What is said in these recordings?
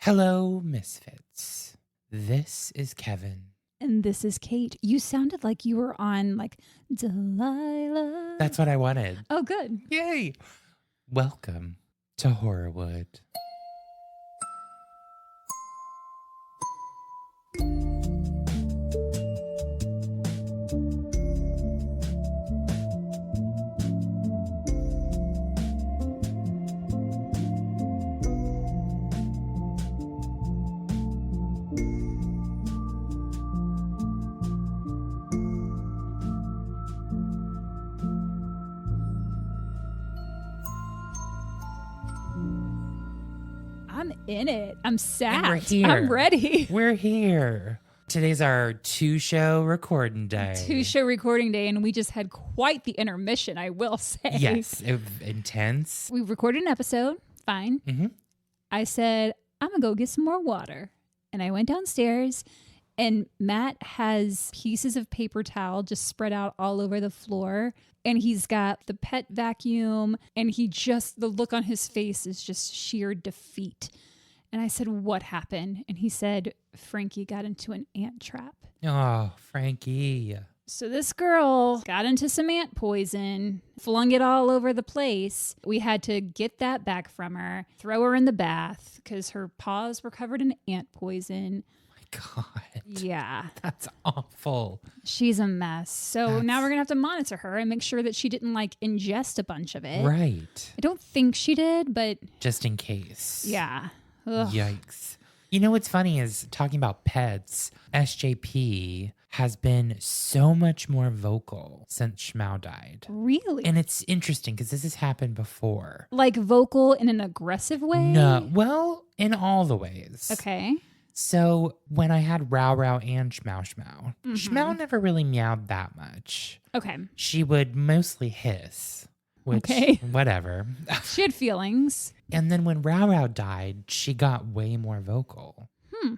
Hello, Misfits. This is Kevin. And this is Kate. You sounded like you were on Delilah. That's what I wanted. Oh, good. Yay. Welcome to Horrorwood. I'm in it. I'm sad. And we're here. I'm ready. We're here. Today's our two-show recording day. Two-show recording day, and we just had quite the intermission, I will say. Yes, intense. We recorded an episode. Fine. Mm-hmm. I said, I'm going to go get some more water. And I went downstairs, and Matt has pieces of paper towel just spread out all over the floor. And he's got the pet vacuum, and the look on his face is just sheer defeat. And I said, what happened? And he said, Frankie got into an ant trap. Oh, Frankie. So this girl got into some ant poison, flung it all over the place. We had to get that back from her, throw her in the bath because her paws were covered in ant poison. God. Yeah. That's awful. She's a mess. So now we're going to have to monitor her and make sure that she didn't ingest a bunch of it. Right. I don't think she did, but Just in case. yeah. Ugh. Yikes. You know what's funny is talking about pets, SJP has been so much more vocal since Schmau died. Really? And it's interesting because this has happened before. Like vocal in an aggressive way? No, well, in all the ways. Okay. So when I had Row Row and Schmau Schmau, Mm-hmm. Schmau never really meowed that much. Okay. She would mostly hiss, which, Okay. whatever. She had feelings. And then when Row Row died, she got way more vocal.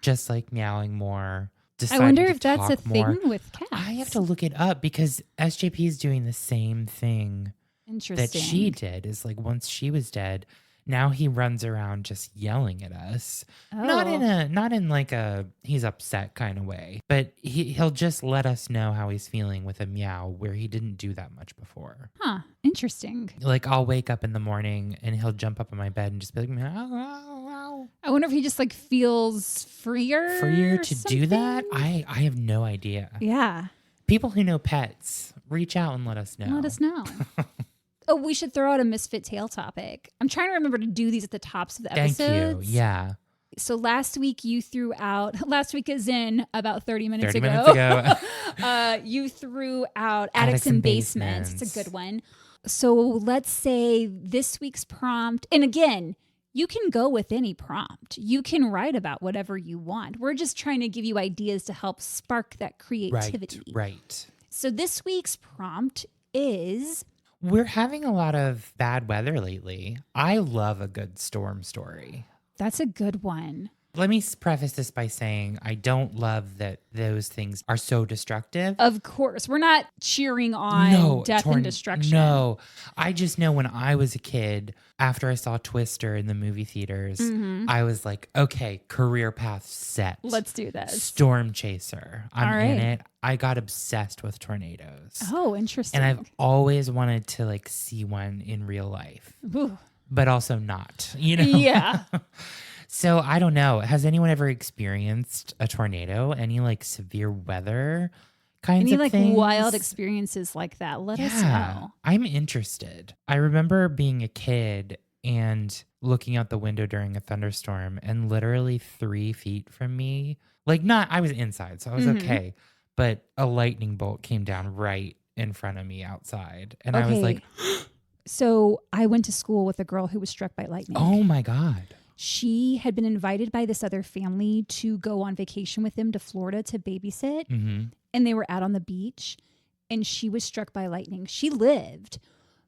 Just like meowing more. I wonder deciding if to that's a talk more. thing with cats. I have to look it up because SJP is doing the same thing Interesting. that she did. Is like once she was dead, now he runs around just yelling at us. Oh. Not in like a he's upset kind of way, but he'll just let us know how he's feeling with a meow where he didn't do that much before. Huh. Interesting. Like I'll wake up in the morning and he'll jump up on my bed and just be like meow, meow, meow. I wonder if he just feels freer. Freer or to do that? something? I have no idea. Yeah. People who know pets, reach out and let us know. Let us know. Oh, we should throw out a Misfit Tale topic. I'm trying to remember to do these at the tops of the Thank episodes. you. Yeah. So last week is in about 30 minutes 30 ago. minutes ago. You threw out attics and basements. It's a good one. So let's say this week's prompt, and again, you can go with any prompt. You can write about whatever you want. We're just trying to give you ideas to help spark that creativity. Right. So this week's prompt is... We're having a lot of bad weather lately. I love a good storm story. That's a good one. Let me preface this by saying I don't love that those things are so destructive. Of course. We're not cheering on death and destruction. No. I just know when I was a kid, after I saw Twister in the movie theaters, I was like, okay, career path set. Let's do this. Storm chaser. I'm All right. in it. I got obsessed with tornadoes. Oh, interesting. And I've always wanted to see one in real life, Ooh. but also not, Yeah. So I don't know. Has anyone ever experienced a tornado? Any severe weather kinds Any of things? wild experiences like that? Let us know. I'm interested. I remember being a kid and looking out the window during a thunderstorm and literally 3 feet from me, I was inside, so I was okay. But a lightning bolt came down right in front of me outside. And I was like, so I went to school with a girl who was struck by lightning. oh my God. She had been invited by this other family to go on vacation with them to Florida to babysit. Mm-hmm. And they were out on the beach and she was struck by lightning. She lived,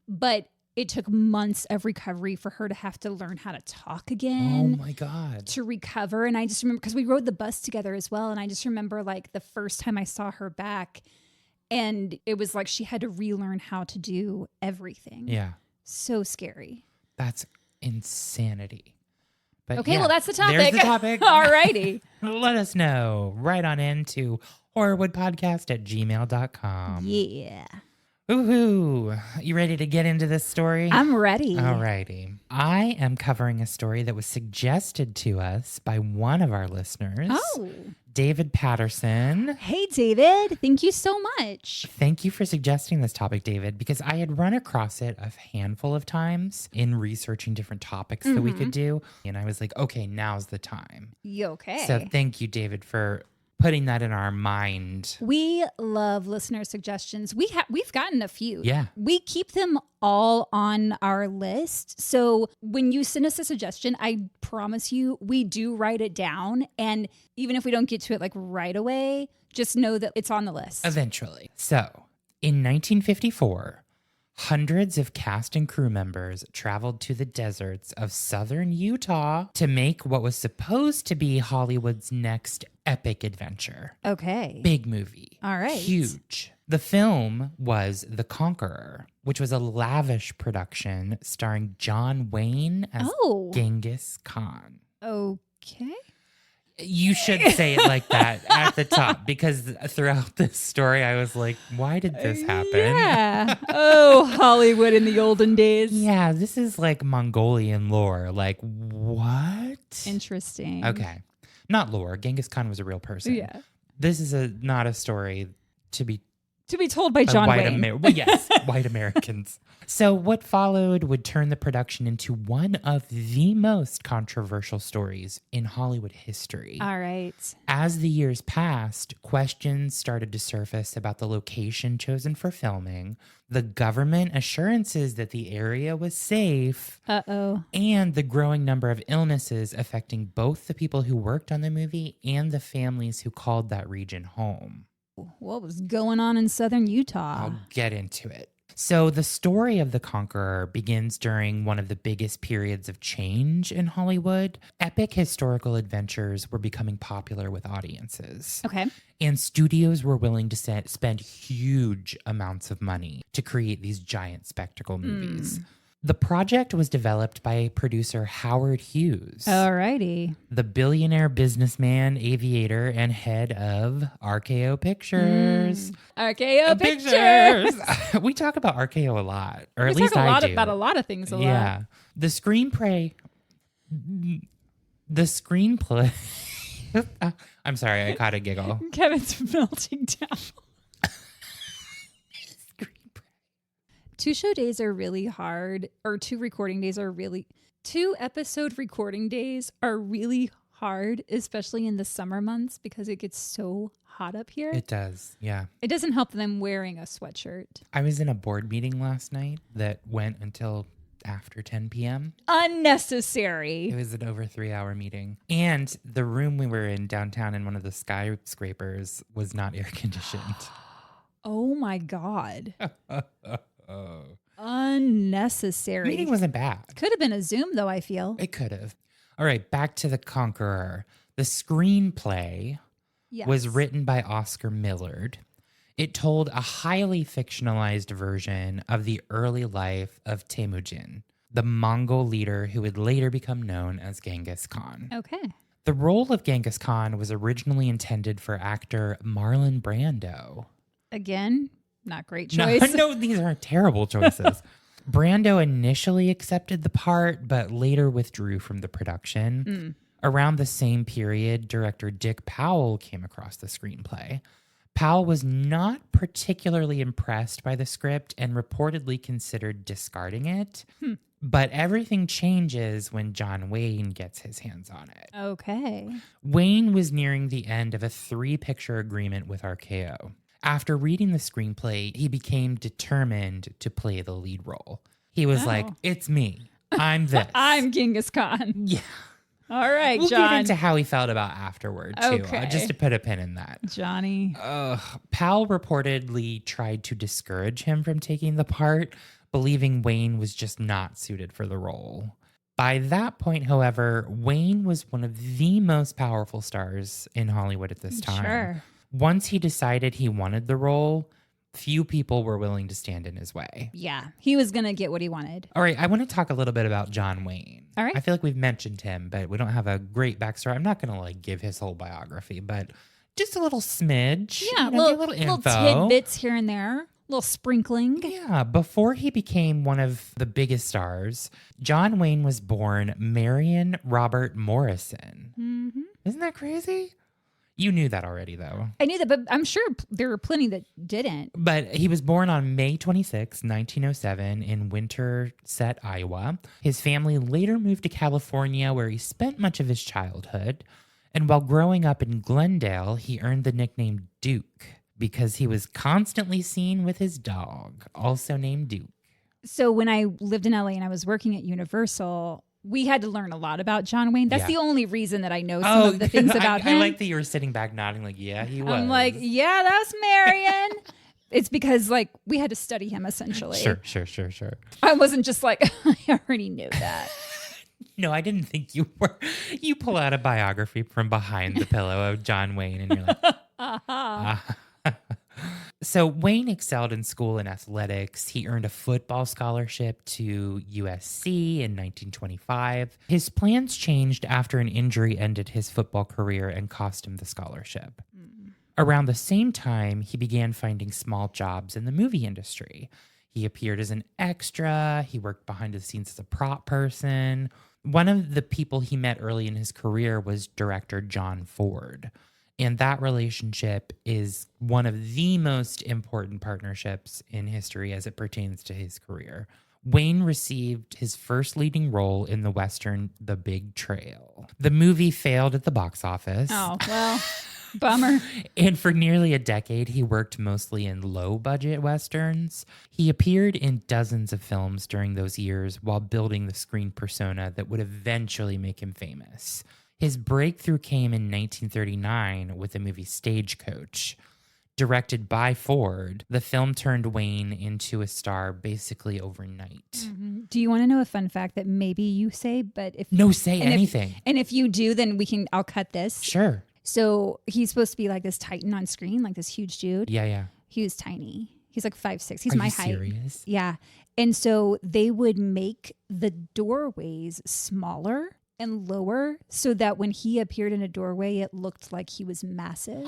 but it took months of recovery for her to have to learn how to talk again. Oh my God. To recover. And I just remember, because we rode the bus together as well. And I just remember the first time I saw her back and it was she had to relearn how to do everything. Yeah. So scary. That's insanity. But Okay, yeah, well, that's the topic. There's the topic. Alrighty. Let us know. Right on into horrorwoodpodcast@gmail.com. Yeah. Woohoo! You ready to get into this story? I'm ready. Alrighty. I am covering a story that was suggested to us by one of our listeners. Oh. David Patterson. Hey, David. Thank you so much. Thank you for suggesting this topic, David, because I had run across it a handful of times in researching different topics that we could do. And I was like, okay, now's the time. You okay? So thank you, David, for putting that in our mind. We love listener suggestions. We've gotten a few. Yeah. We keep them all on our list. So when you send us a suggestion, I promise you we do write it down. And even if we don't get to it like right away, just know that it's on the list. Eventually. So in 1954, hundreds of cast and crew members traveled to the deserts of southern Utah to make what was supposed to be Hollywood's next epic adventure. Okay. Big movie. All right. Huge. The film was The Conqueror, which was a lavish production starring John Wayne as Genghis Khan. Okay. You should say it like that at the top, because throughout this story, I was like, why did this happen? Yeah. Oh, Hollywood in the olden days. Yeah, this is like Mongolian lore. Like, what? Interesting. Okay. Not lore. Genghis Khan was a real person. Yeah. This is not a story to be told by John Wayne. Well, yes, white Americans. So what followed would turn the production into one of the most controversial stories in Hollywood history. All right. As the years passed, questions started to surface about the location chosen for filming, the government assurances that the area was safe, and the growing number of illnesses affecting both the people who worked on the movie and the families who called that region home. What was going on in southern Utah? I'll get into it. So the story of The Conqueror begins during one of the biggest periods of change in Hollywood. Epic historical adventures were becoming popular with audiences. Okay. And studios were willing to spend huge amounts of money to create these giant spectacle movies. The project was developed by producer Howard Hughes. Alrighty. The billionaire businessman, aviator, and head of RKO Pictures. RKO Pictures. We talk about RKO a lot, or at We least talk I do. about a lot of things a lot. Yeah. The screenplay. I'm sorry, I caught a giggle. Kevin's melting down. Two episode recording days are really hard, especially in the summer months because it gets so hot up here. It does, yeah. It doesn't help them wearing a sweatshirt. I was in a board meeting last night that went until after 10 p.m. Unnecessary. It was an over 3-hour meeting. And the room we were in downtown in one of the skyscrapers was not air conditioned. Oh my God. Unnecessary. Meeting wasn't bad. Could have been a Zoom, though, I feel. It could have. All right, back to The Conqueror. The screenplay was written by Oscar Millard. It told a highly fictionalized version of the early life of Temujin, the Mongol leader who would later become known as Genghis Khan. Okay. The role of Genghis Khan was originally intended for actor Marlon Brando. Again, not great choice. No, these aren't terrible choices. Brando initially accepted the part, but later withdrew from the production. Around the same period, director Dick Powell came across the screenplay. Powell was not particularly impressed by the script and reportedly considered discarding it. But everything changes when John Wayne gets his hands on it. Okay. Wayne was nearing the end of a 3-picture agreement with RKO. After reading the screenplay, he became determined to play the lead role. He was like, it's me. I'm this. I'm Genghis Khan. Yeah. All right, we'll John. get into how he felt about afterward, too, just to put a pin in that. Johnny. Powell reportedly tried to discourage him from taking the part, believing Wayne was just not suited for the role. By that point, however, Wayne was one of the most powerful stars in Hollywood at this time. Sure. Once he decided he wanted the role, few people were willing to stand in his way. Yeah, he was going to get what he wanted. All right, I want to talk a little bit about John Wayne. All right. I feel like we've mentioned him, but we don't have a great backstory. I'm not going to like give his whole biography, but just a little smidge. Yeah, little info. Little tidbits here and there. Little sprinkling. Yeah, before he became one of the biggest stars, John Wayne was born Marion Robert Morrison. Mm-hmm. Isn't that crazy? You knew that already, though. I knew that, but I'm sure there were plenty that didn't. But he was born on May 26, 1907 in Winterset, Iowa. His family later moved to California, where he spent much of his childhood. And while growing up in Glendale, he earned the nickname Duke because he was constantly seen with his dog, also named Duke. So when I lived in LA and I was working at Universal, we had to learn a lot about John Wayne. That's the only reason that I know some of the things about him. I like that you were sitting back nodding like, yeah, he was. I'm like, yeah, that's Marion. It's because like we had to study him essentially. Sure. I wasn't just like, I already knew that. No, I didn't think you were. You pull out a biography from behind the pillow of John Wayne and you're like, So Wayne excelled in school and athletics. He earned a football scholarship to USC in 1925. His plans changed after an injury ended his football career and cost him the scholarship. Around the same time, he began finding small jobs in the movie industry. He appeared as an extra. He worked behind the scenes as a prop person. One of the people he met early in his career was director John Ford. And that relationship is one of the most important partnerships in history as it pertains to his career. Wayne received his first leading role in the Western The Big Trail. The movie failed at the box office. Oh, well, bummer. And for nearly a decade, he worked mostly in low-budget Westerns. He appeared in dozens of films during those years while building the screen persona that would eventually make him famous. His breakthrough came in 1939 with the movie Stagecoach. Directed by Ford, the film turned Wayne into a star basically overnight. Mm-hmm. Do you want to know a fun fact that maybe you say, but if No, say anything. If you do, then I'll cut this. Sure. So he's supposed to be like this titan on screen, like this huge dude. Yeah. He was tiny. He's like 5'6". He's Are my you height. serious? Yeah. And so they would make the doorways smaller and lower so that when he appeared in a doorway, it looked like he was massive.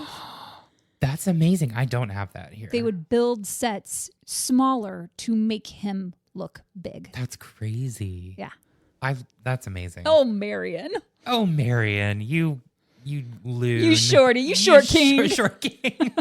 That's amazing. I don't have that here. They would build sets smaller to make him look big. That's crazy. Yeah. That's amazing. Oh, Marion. Oh, Marion, you loon. You shorty. You short king. Short king.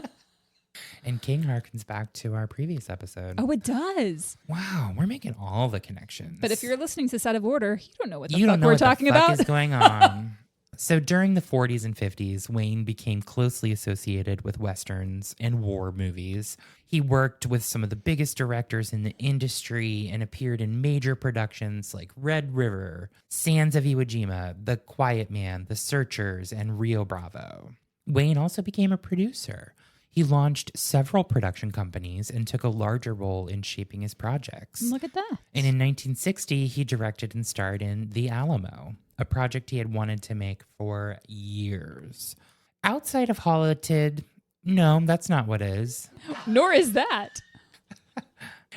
And King harkens back to our previous episode. Oh, it does. Wow, we're making all the connections. But if you're listening to this out of order, you don't know what the you fuck don't know we're what talking the fuck about. is going on. So during the 40s and 50s, Wayne became closely associated with Westerns and war movies. He worked with some of the biggest directors in the industry and appeared in major productions like Red River, Sands of Iwo Jima, The Quiet Man, The Searchers, and Rio Bravo. Wayne also became a producer. He launched several production companies and took a larger role in shaping his projects. Look at that. And in 1960, he directed and starred in The Alamo, a project he had wanted to make for years. Outside of Hollywood, no, that's not what it is. Nor is that.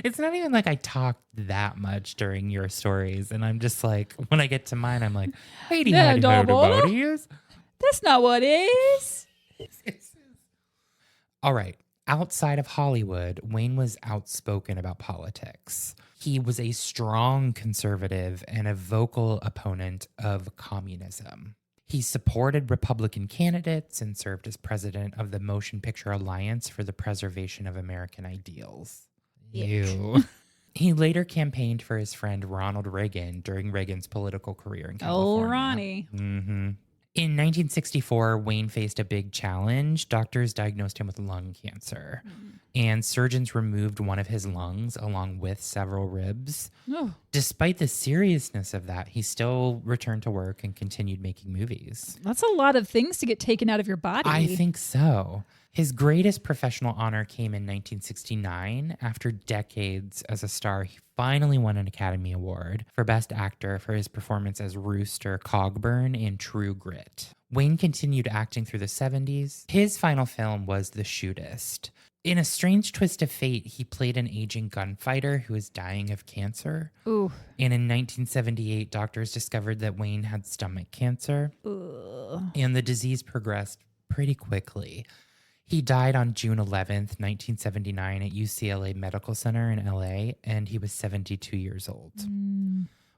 It's not even like I talked that much during your stories. And I'm just like, when I get to mine, I'm like, hey, do you have bodies? That's not what it is. All right. Outside of Hollywood, Wayne was outspoken about politics. He was a strong conservative and a vocal opponent of communism. He supported Republican candidates and served as president of the Motion Picture Alliance for the Preservation of American Ideals. Ew. He later campaigned for his friend Ronald Reagan during Reagan's political career in California. Oh, Ronnie. Mm-hmm. In 1964, Wayne faced a big challenge. Doctors diagnosed him with lung cancer, and surgeons removed one of his lungs along with several ribs. Oh. Despite the seriousness of that, he still returned to work and continued making movies. That's a lot of things to get taken out of your body. I think so. His greatest professional honor came in 1969. After decades as a star, he finally won an Academy Award for Best Actor for his performance as Rooster Cogburn in True Grit. Wayne continued acting through the 70s. His final film was The Shootist. In a strange twist of fate, he played an aging gunfighter who was dying of cancer. Ooh. And in 1978, doctors discovered that Wayne had stomach cancer. Ugh. And the disease progressed pretty quickly. He died on June 11th, 1979 at UCLA Medical Center in LA, and he was 72 years old.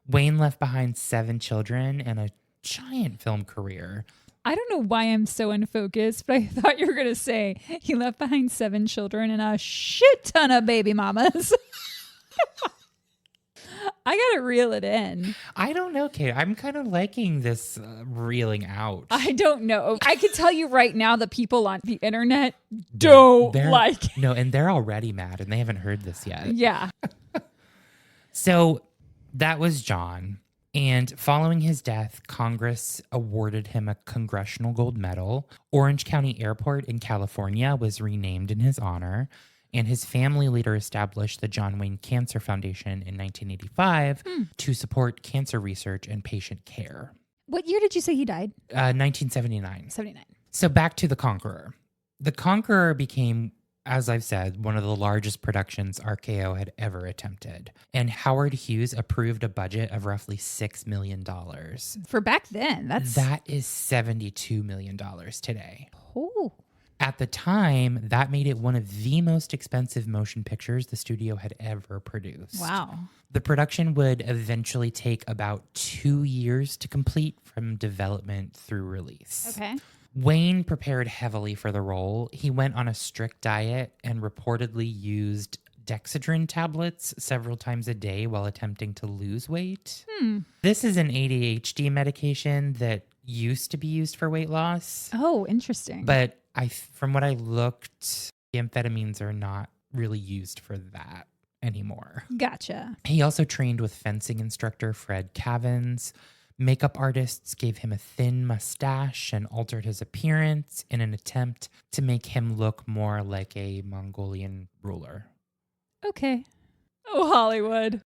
Wayne left behind 7 children and a giant film career. I don't know why I'm so unfocused, but I thought you were going to say he left behind 7 children and a shit ton of baby mamas. I got to reel it in. I don't know, Kate. I'm kind of liking this reeling out. I don't know. I can tell you right now, the people on the internet don't like it. No, and they're already mad and they haven't heard this yet. Yeah. So that was John. And following his death, Congress awarded him a Congressional Gold Medal. Orange County Airport in California was renamed in his honor. And his family later established the John Wayne Cancer Foundation in 1985 to support cancer research and patient care. What year did you say he died? 1979. 79. So back to The Conqueror. The Conqueror became, as I've said, one of the largest productions RKO had ever attempted. And Howard Hughes approved a budget of roughly $6 million. For back then, That is $72 million today. Oh. At the time, that made it one of the most expensive motion pictures the studio had ever produced. Wow. The production would eventually take about 2 years to complete from development through release. Okay. Wayne prepared heavily for the role. He went on a strict diet and reportedly used Dexedrine tablets several times a day while attempting to lose weight. This is an ADHD medication that used to be used for weight loss. Oh, interesting. But from what I looked, the amphetamines are not really used for that anymore. Gotcha. He also trained with fencing instructor Fred Cavins. Makeup artists gave him a thin mustache and altered his appearance in an attempt to make him look more like a Mongolian ruler. Okay. Oh, Hollywood.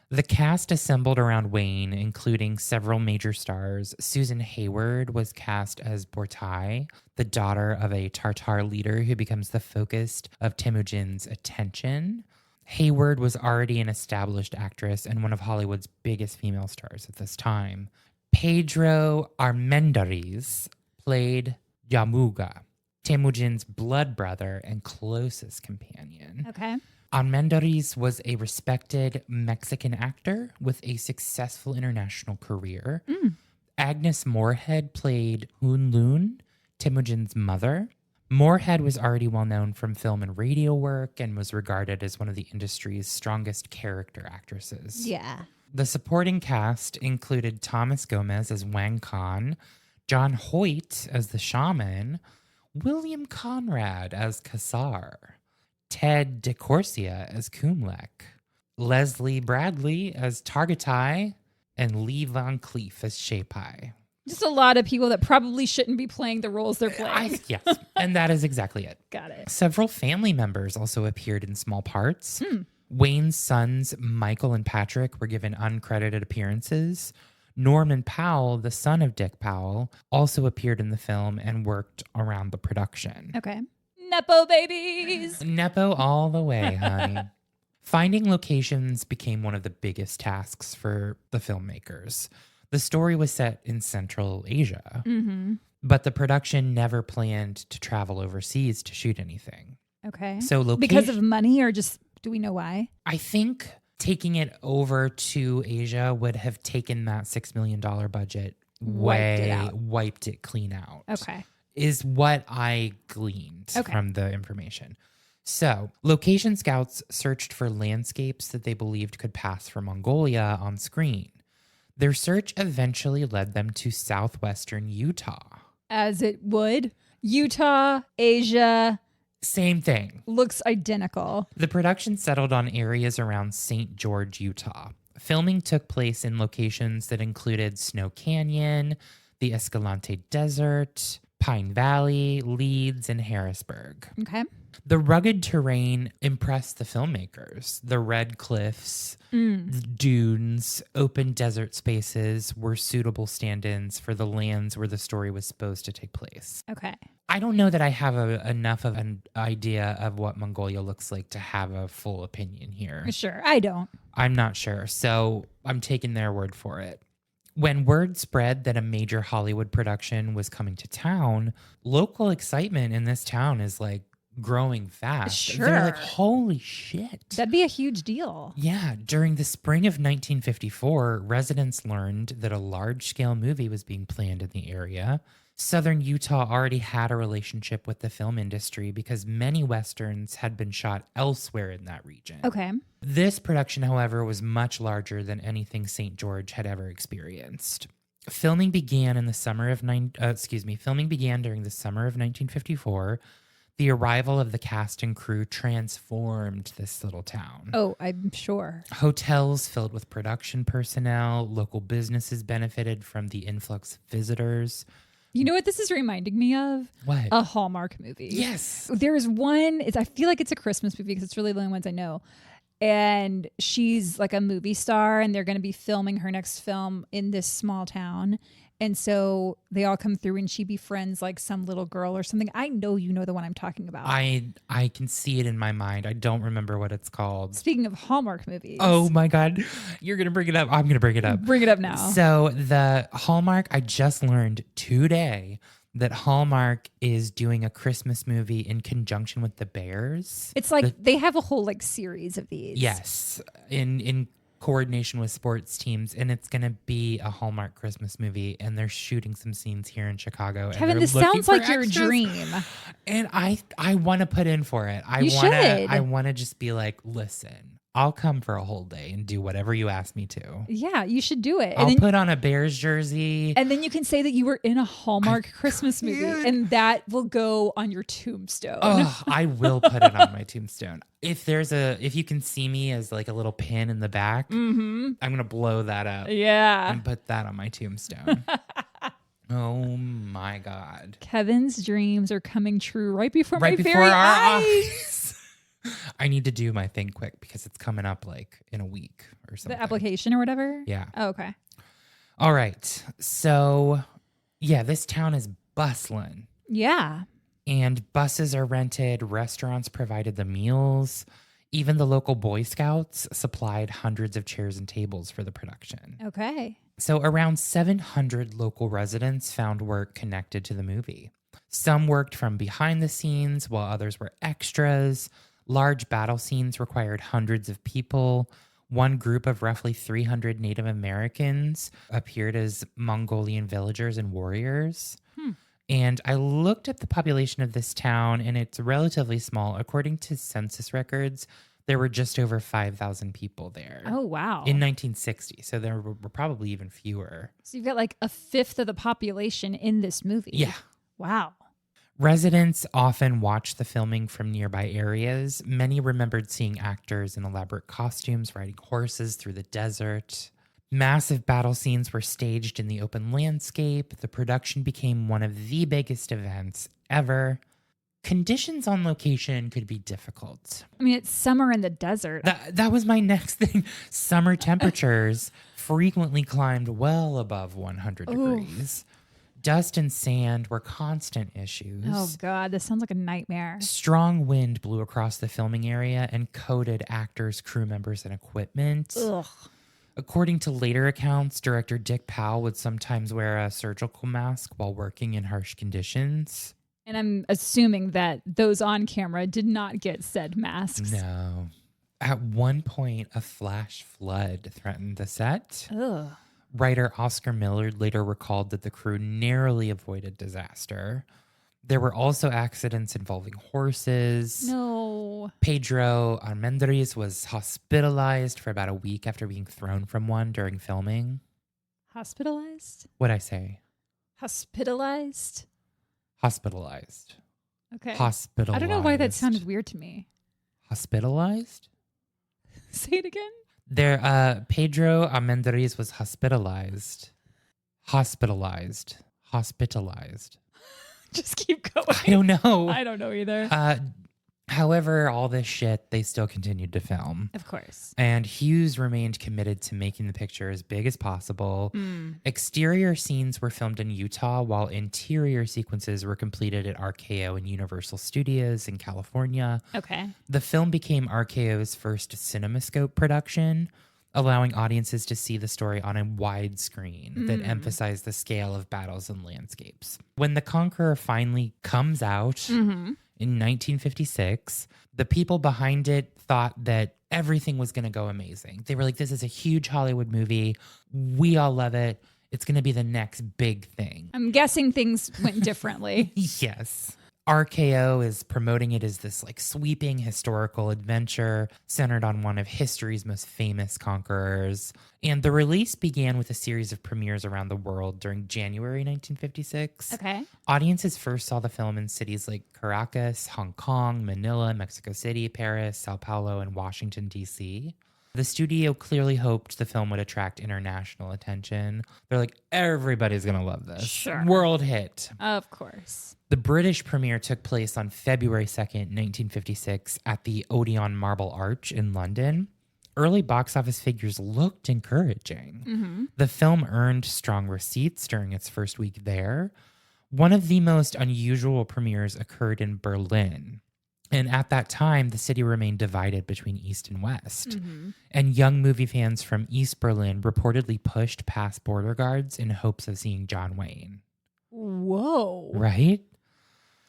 The cast assembled around Wayne, including several major stars. Susan Hayward was cast as Bortai, the daughter of a Tartar leader who becomes the focus of Temujin's attention. Hayward was already an established actress and one of Hollywood's biggest female stars at this time. Pedro Armendariz played Yamuga, Temujin's blood brother and closest companion. Okay. Armendariz was a respected Mexican actor with a successful international career. Agnes Moorehead played Hunlun, Temujin's mother. Moorehead was already well known from film and radio work and was regarded as one of the industry's strongest character actresses. Yeah. The supporting cast included Thomas Gomez as Wang Khan, John Hoyt as the shaman, William Conrad as Kassar, Ted DeCorsia as Kumlek, Leslie Bradley as Targatai, and Lee Van Cleef as Shapai. Just a lot of people that probably shouldn't be playing the roles they're playing. Yes, and that is exactly it. Got it. Several family members also appeared in small parts. Wayne's sons, Michael and Patrick, were given uncredited appearances. Norman Powell, the son of Dick Powell, also appeared in the film and worked around the production. Okay. Nepo babies. Nepo all the way, honey. Finding locations became one of the biggest tasks for the filmmakers. The story was set in Central Asia, but the production never planned to travel overseas to shoot anything. Okay. So because of money, or just do we know why? I think taking it over to Asia would have taken that $6 million budget wiped it clean out. Okay. Is what I gleaned from the information. So, location scouts searched for landscapes that they believed could pass for Mongolia on screen. Their search eventually led them to southwestern Utah. As it would. Utah, Asia. Same thing. Looks identical. The production settled on areas around St. George, Utah. Filming took place in locations that included Snow Canyon, the Escalante Desert, Pine Valley, Leeds, and Harrisburg. Okay. The rugged terrain impressed the filmmakers. The red cliffs, the dunes, open desert spaces were suitable stand-ins for the lands where the story was supposed to take place. Okay. I don't know that I have enough of an idea of what Mongolia looks like to have a full opinion here. Sure. I don't. I'm not sure, so I'm taking their word for it. When word spread that a major Hollywood production was coming to town, local excitement in this town is like growing fast. Sure. They're like, holy shit. That'd be a huge deal. Yeah. During the spring of 1954, residents learned that a large-scale movie was being planned in the area. Southern Utah already had a relationship with the film industry because many Westerns had been shot elsewhere in that region. Okay. This production, however, was much larger than anything St. George had ever experienced. Filming began during the summer of 1954. The arrival of the cast and crew transformed this little town. Oh, I'm sure. Hotels filled with production personnel, local businesses benefited from the influx of visitors. You know what this is reminding me of? What? A Hallmark movie. Yes. There's one, I feel like it's a Christmas movie because it's really the only ones I know. And she's like a movie star and they're going to be filming her next film in this small town. And so they all come through and she befriends like some little girl or something. I know you know the one I'm talking about. I can see it in my mind. I don't remember what it's called. Speaking of Hallmark movies. Oh my God. You're going to bring it up. I'm going to bring it up. Bring it up now. So the Hallmark, I just learned today that Hallmark is doing a Christmas movie in conjunction with the Bears. It's like they have a whole like series of these. Yes. In coordination with sports teams, and it's going to be a Hallmark Christmas movie, and they're shooting some scenes here in Chicago. Kevin, and this sounds like your dream. And I want to put in for it. I want to just be like, listen, I'll come for a whole day and do whatever you ask me to. Yeah, you should do it. I'll put on a Bears jersey. And then you can say that you were in a Hallmark Christmas movie, and that will go on your tombstone. Oh, I will put it on my tombstone. If you can see me as like a little pin in the back, I'm going to blow that up. Yeah. And put that on my tombstone. Oh my God. Kevin's dreams are coming true right before my very our eyes. I need to do my thing quick because it's coming up like in a week or something. The application or whatever? Yeah. Oh, okay. All right. So, yeah, this town is bustling. Yeah. And buses are rented, restaurants provided the meals. Even the local Boy Scouts supplied hundreds of chairs and tables for the production. Okay. So around 700 local residents found work connected to the movie. Some worked from behind the scenes, while others were extras. Large battle scenes required hundreds of people. One group of roughly 300 Native Americans appeared as Mongolian villagers and warriors. And I looked at the population of this town, and it's relatively small. According to census records, there were just over 5,000 people there. Oh, wow. In 1960. So there were probably even fewer. So you've got like a fifth of the population in this movie. Yeah. Wow. Residents often watched the filming from nearby areas. Many remembered seeing actors in elaborate costumes riding horses through the desert. Massive battle scenes were staged in the open landscape. The production became one of the biggest events ever. Conditions on location could be difficult. I mean, it's summer in the desert. That was my next thing. Summer temperatures frequently climbed well above 100 degrees. Dust and sand were constant issues. Oh, God. This sounds like a nightmare. Strong wind blew across the filming area and coated actors, crew members, and equipment. Ugh. According to later accounts, director Dick Powell would sometimes wear a surgical mask while working in harsh conditions. And I'm assuming that those on camera did not get said masks. No. At one point, a flash flood threatened the set. Ugh. Writer Oscar Millard later recalled that the crew narrowly avoided disaster. There were also accidents involving horses. No. Pedro Armendariz was hospitalized for about a week after being thrown from one during filming. Hospitalized? What'd I say? Hospitalized? Hospitalized. Okay. Hospitalized. I don't know why that sounded weird to me. Hospitalized? Say it again? Pedro Armendariz was hospitalized. Hospitalized. Just keep going. I don't know. I don't know either. However, all this shit, they still continued to film. Of course. And Hughes remained committed to making the picture as big as possible. Exterior scenes were filmed in Utah, while interior sequences were completed at RKO and Universal Studios in California. Okay. The film became RKO's first CinemaScope production, allowing audiences to see the story on a wide screen that emphasized the scale of battles and landscapes. When The Conqueror finally comes out in 1956, the people behind it thought that everything was going to go amazing. They were like, this is a huge Hollywood movie. We all love it. It's going to be the next big thing. I'm guessing things went differently. Yes. RKO is promoting it as this like sweeping historical adventure centered on one of history's most famous conquerors. And the release began with a series of premieres around the world during January 1956. Okay. Audiences first saw the film in cities like Caracas, Hong Kong, Manila, Mexico City, Paris, Sao Paulo, and Washington, D.C. The studio clearly hoped the film would attract international attention. They're like, everybody's going to love this. Sure. World hit. Of course. The British premiere took place on February 2nd, 1956 at the Odeon Marble Arch in London. Early box office figures looked encouraging. The film earned strong receipts during its first week there. One of the most unusual premieres occurred in Berlin. And at that time, the city remained divided between East and West. And young movie fans from East Berlin reportedly pushed past border guards in hopes of seeing John Wayne. Whoa. Right?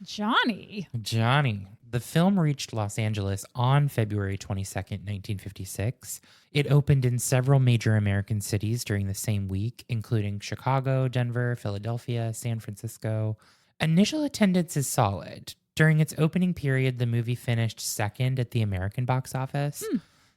Johnny. The film reached Los Angeles on February 22nd, 1956. It opened in several major American cities during the same week, including Chicago, Denver, Philadelphia, San Francisco. Initial attendance is solid. During its opening period, the movie finished second at the American box office.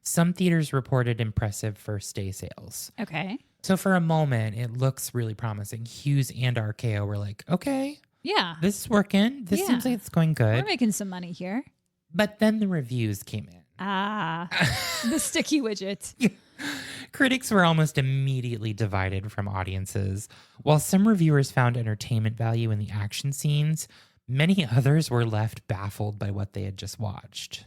Some theaters reported impressive first-day sales. Okay. So for a moment, it looks really promising. Hughes and RKO were like, okay, yeah, this is working. This seems like it's going good. We're making some money here. But then the reviews came in. The sticky widget. Critics were almost immediately divided from audiences. While some reviewers found entertainment value in the action scenes, many others were left baffled by what they had just watched.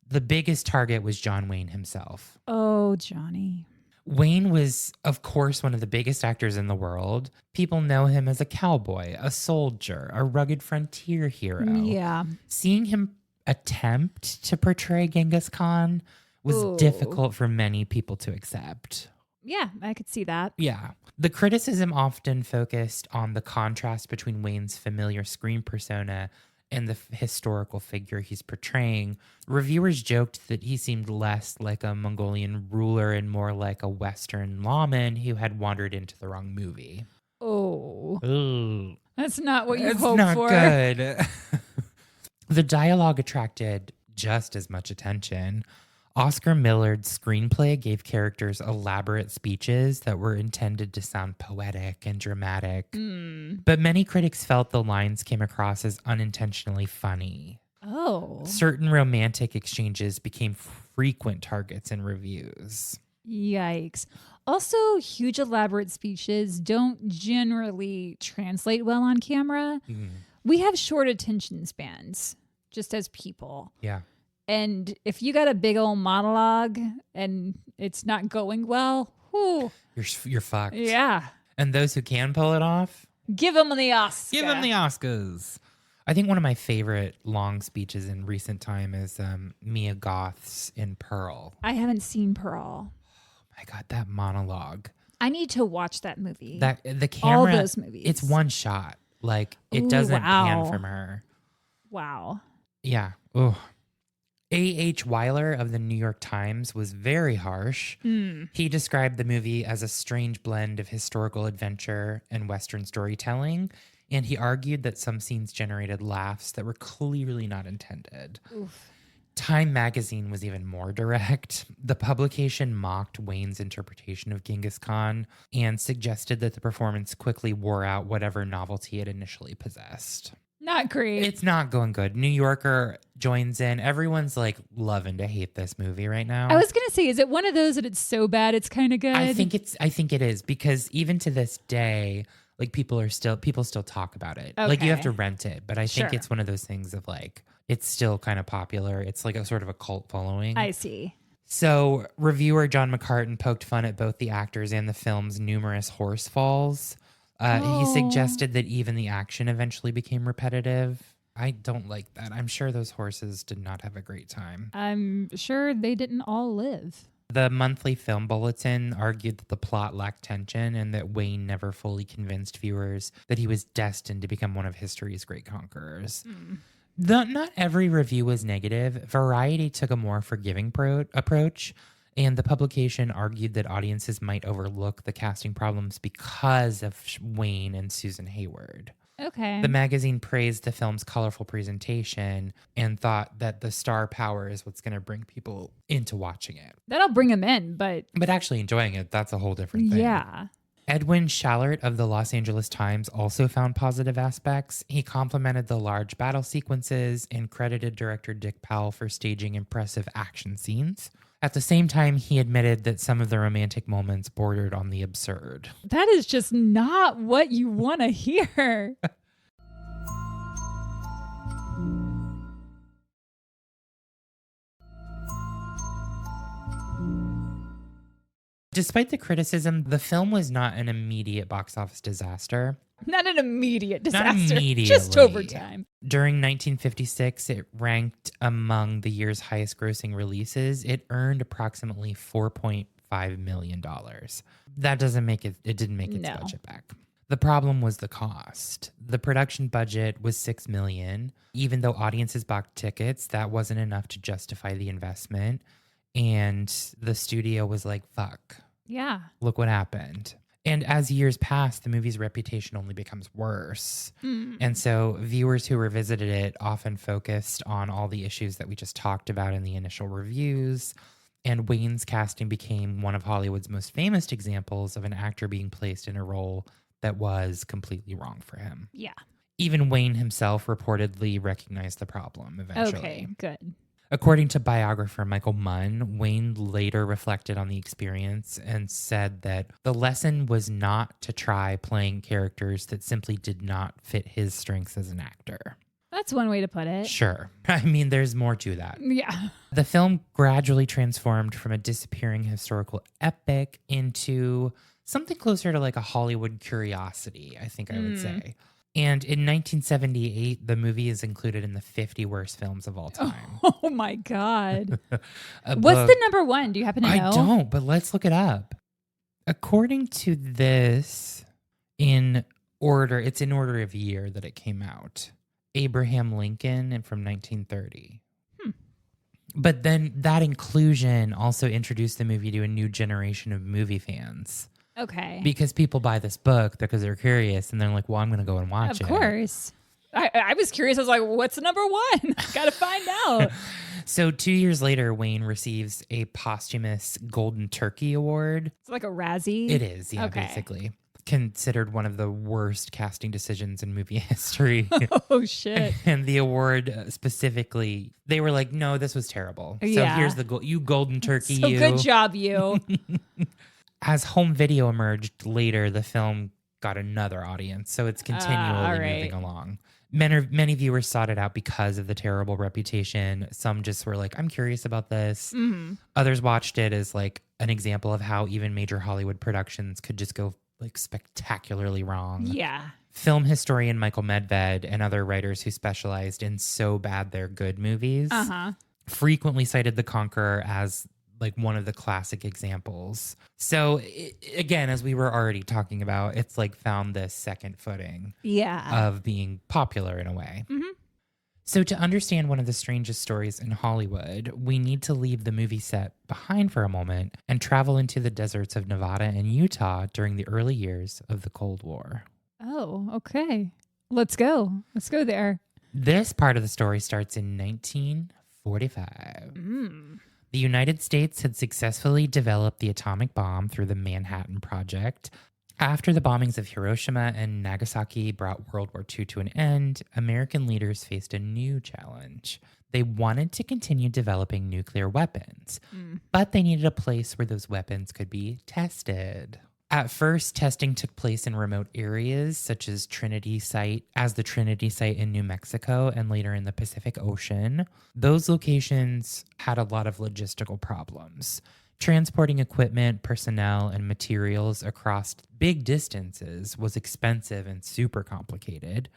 The biggest target was John Wayne himself. Oh, Johnny. Wayne was, of course, one of the biggest actors in the world. People know him as a cowboy, a soldier, a rugged frontier hero. Yeah. Seeing him attempt to portray Genghis Khan was difficult for many people to accept. Yeah, I could see that. Yeah. The criticism often focused on the contrast between Wayne's familiar screen persona and the historical figure he's portraying. Reviewers joked that he seemed less like a Mongolian ruler and more like a Western lawman who had wandered into the wrong movie. Oh. Ooh. That's not what you It's hoped not for. good. The dialogue attracted just as much attention. Oscar Millard's screenplay gave characters elaborate speeches that were intended to sound poetic and dramatic. But many critics felt the lines came across as unintentionally funny. Oh. Certain romantic exchanges became frequent targets in reviews. Yikes. Also, huge elaborate speeches don't generally translate well on camera. We have short attention spans, just as people. Yeah. And if you got a big old monologue and it's not going well, whew, You're fucked. yeah. And those who can pull it off, Give them the Oscar. give them the Oscars. I think one of my favorite long speeches in recent time is Mia Goth's in Pearl. I haven't seen Pearl. Oh my God, that monologue. I need to watch that movie. The camera, all those movies. It's one shot. Like it Ooh, doesn't pan wow. from her. Wow. Yeah. Oh. A.H. Weiler of the New York Times was very harsh. He described the movie as a strange blend of historical adventure and Western storytelling, and he argued that some scenes generated laughs that were clearly not intended. Oof. Time magazine was even more direct. The publication mocked Wayne's interpretation of Genghis Khan and suggested that the performance quickly wore out whatever novelty it initially possessed. Not great. It's not going good. New Yorker joins in. Everyone's like loving to hate this movie right now. I was going to say, is it one of those that it's so bad it's kind of good? I think it is because even to this day, like people still talk about it. Like you have Okay. to rent it, but I think Sure. it's one of those things of like it's still kind of popular. It's like a sort of a cult following. I see. So, reviewer John McCartan poked fun at both the actors and the film's numerous horse falls. He suggested that even the action eventually became repetitive. I don't like that. I'm sure those horses did not have a great time. I'm sure they didn't all live. The monthly film bulletin argued that the plot lacked tension and that Wayne never fully convinced viewers that he was destined to become one of history's great conquerors. Not every review was negative. Variety took a more forgiving approach, and the publication argued that audiences might overlook the casting problems because of Wayne and Susan Hayward. Okay. The magazine praised the film's colorful presentation and thought that the star power is what's going to bring people into watching it. That'll bring them in, but actually enjoying it, that's a whole different thing. yeah. Edwin Shallert of the Los Angeles Times also found positive aspects. He complimented the large battle sequences and credited director Dick Powell for staging impressive action scenes. At the same time, he admitted that some of the romantic moments bordered on the absurd. That is just not what you want to hear. Despite the criticism, the film was not an immediate box office disaster. Not an immediate Not disaster. immediately. Just over time. During 1956, it ranked among the year's highest grossing releases. It earned approximately $4.5 million. That didn't make its budget back. The problem was the cost. The production budget was $6 million. Even though audiences bought tickets, that wasn't enough to justify the investment. And the studio was like, fuck. Yeah. Look what happened. And as years pass, the movie's reputation only becomes worse. And so viewers who revisited it often focused on all the issues that we just talked about in the initial reviews. And Wayne's casting became one of Hollywood's most famous examples of an actor being placed in a role that was completely wrong for him. Yeah. Even Wayne himself reportedly recognized the problem eventually. Okay, good. According to biographer Michael Munn, Wayne later reflected on the experience and said that the lesson was not to try playing characters that simply did not fit his strengths as an actor. That's one way to put it. Sure. I mean, there's more to that. Yeah. The film gradually transformed from a disappearing historical epic into something closer to like a Hollywood curiosity, I think I would say. And in 1978, the movie is included in the 50 worst films of all time. Oh my God. What's the number one? Do you happen to know? I don't, but let's look it up. According to this, it's in order of year that it came out. Abraham Lincoln and from 1930. But then that inclusion also introduced the movie to a new generation of movie fans. Okay. Because people buy this book because they're curious and they're like, well, I'm going to go and watch it. Of course. I was curious. I was like, what's the number one? Got to find out. So 2 years later, Wayne receives a posthumous Golden Turkey Award. It's like a Razzie. It is, yeah, Okay. basically. Considered one of the worst casting decisions in movie history. Oh, shit. And the award specifically, they were like, no, this was terrible. So Yeah. here's the you Golden Turkey, So you. good job, you. As home video emerged later, the film got another audience, so it's continually moving along. Many viewers sought it out because of the terrible reputation. Some just were like, I'm curious about this. Others watched it as like an example of how even major Hollywood productions could just go like spectacularly wrong. Yeah. Film historian Michael Medved and other writers who specialized in so bad they're good movies frequently cited The Conqueror as like one of the classic examples. So again, as we were already talking about, it's like found this second footing of being popular in a way. So to understand one of the strangest stories in Hollywood, we need to leave the movie set behind for a moment and travel into the deserts of Nevada and Utah during the early years of the Cold War. Oh, okay. Let's go. Let's go there. This part of the story starts in 1945. The United States had successfully developed the atomic bomb through the Manhattan Project. After the bombings of Hiroshima and Nagasaki brought World War II to an end, American leaders faced a new challenge. They wanted to continue developing nuclear weapons, but they needed a place where those weapons could be tested. At first, testing took place in remote areas such as the Trinity site in New Mexico and later in the Pacific Ocean. Those locations had a lot of logistical problems. Transporting equipment, personnel, and materials across big distances was expensive and super complicated.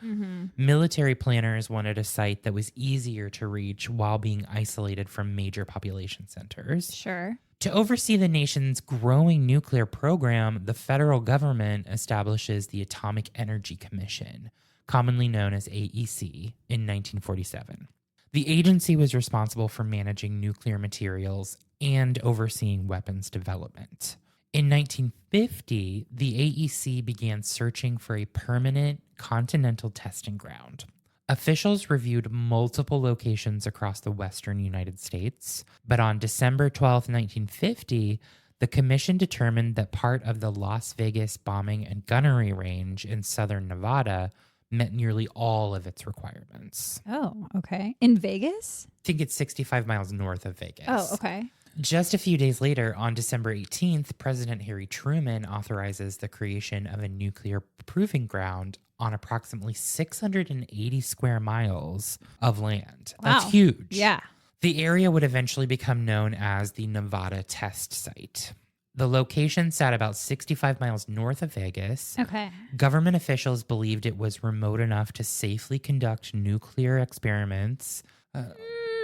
Military planners wanted a site that was easier to reach while being isolated from major population centers. Sure. To oversee the nation's growing nuclear program, the federal government establishes the Atomic Energy Commission, commonly known as AEC, in 1947. The agency was responsible for managing nuclear materials and overseeing weapons development. In 1950, the AEC began searching for a permanent continental testing ground. Officials reviewed multiple locations across the western United States, but on December 12, 1950, the commission determined that part of the Las Vegas bombing and gunnery range in southern Nevada met nearly all of its requirements. Oh, okay. In Vegas? I think it's 65 miles north of Vegas. Oh, okay. Just a few days later, on December 18th, President Harry Truman authorizes the creation of a nuclear proving ground on approximately 680 square miles of land. That's Wow. huge. Yeah. The area would eventually become known as the Nevada Test Site. The location sat about 65 miles north of Vegas. Okay. Government officials believed it was remote enough to safely conduct nuclear experiments.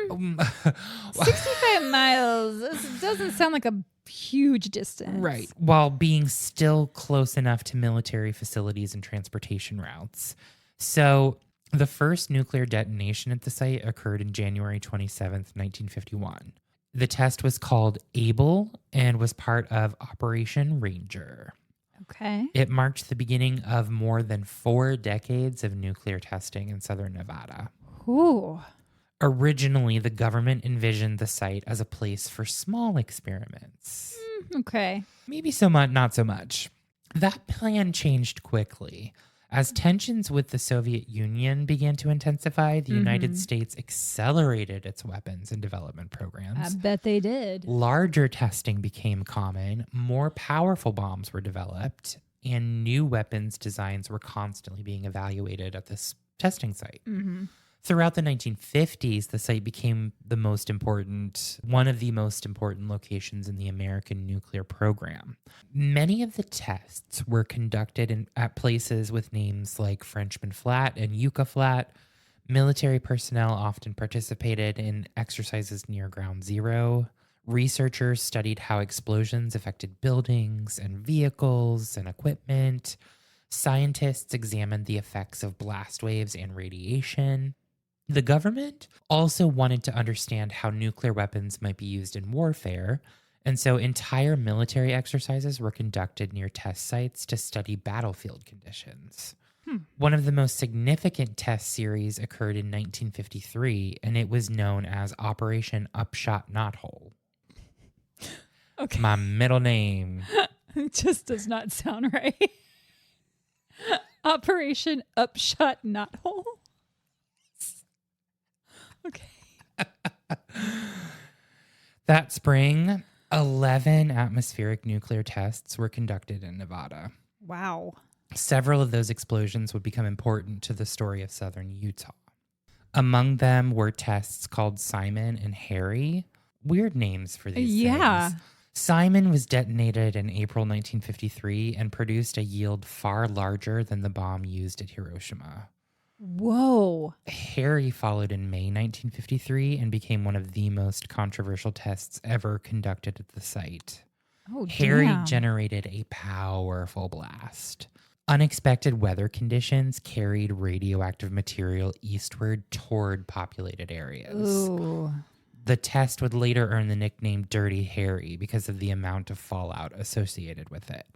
65 miles. This doesn't sound like a huge distance. Right. While being still close enough to military facilities and transportation routes. So the first nuclear detonation at the site occurred in January 27th, 1951. The test was called Able and was part of Operation Ranger. Okay. It marked the beginning of more than 4 decades of nuclear testing in southern Nevada. Ooh. Originally, the government envisioned the site as a place for small experiments. Okay. Maybe so much, not so much. That plan changed quickly. As tensions with the Soviet Union began to intensify, the United States accelerated its weapons and development programs. I bet they did. Larger testing became common, more powerful bombs were developed, and new weapons designs were constantly being evaluated at this testing site. Throughout the 1950s, the site became one of the most important locations in the American nuclear program. Many of the tests were conducted at places with names like Frenchman Flat and Yucca Flat. Military personnel often participated in exercises near Ground Zero. Researchers studied how explosions affected buildings and vehicles and equipment. Scientists examined the effects of blast waves and radiation. The government also wanted to understand how nuclear weapons might be used in warfare, and so entire military exercises were conducted near test sites to study battlefield conditions. One of the most significant test series occurred in 1953, and it was known as Operation Upshot Knothole. Okay. My middle name. It just does not sound right. Operation Upshot Knothole. Okay. That spring, 11 atmospheric nuclear tests were conducted in Nevada. Wow. Several of those explosions would become important to the story of southern Utah. Among them were tests called Simon and Harry. Weird names for these things. Simon was detonated in April 1953 and produced a yield far larger than the bomb used at Hiroshima. Whoa. Harry followed in May 1953 and became one of the most controversial tests ever conducted at the site. Oh, Harry damn. generated a powerful blast. Unexpected weather conditions carried radioactive material eastward toward populated areas. Ooh. The test would later earn the nickname Dirty Harry because of the amount of fallout associated with it.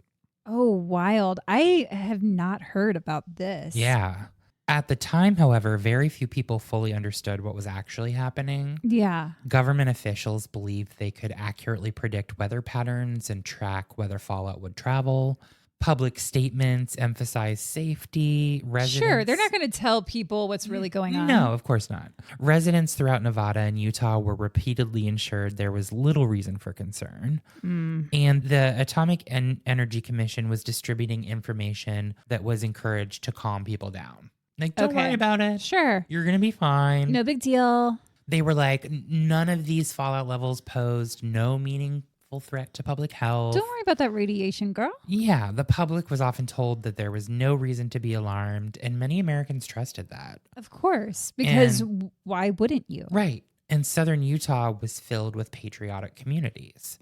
Oh, wild. I have not heard about this. Yeah. At the time, however, very few people fully understood what was actually happening. Yeah. Government officials believed they could accurately predict weather patterns and track whether fallout would travel, Public statements emphasize safety. Sure, they're not going to tell people what's really going on. No, of course not. Residents throughout Nevada and Utah were repeatedly assured there was little reason for concern. And the Atomic Energy Commission was distributing information that was encouraged to calm people down. Like, don't worry about it. Sure. You're going to be fine. No big deal. They were like, none of these fallout levels posed no meaningful threat to public health. Don't worry about that radiation, girl. Yeah, the public was often told that there was no reason to be alarmed, and many Americans trusted that. Of course, because why wouldn't you? Right. And southern Utah was filled with patriotic communities.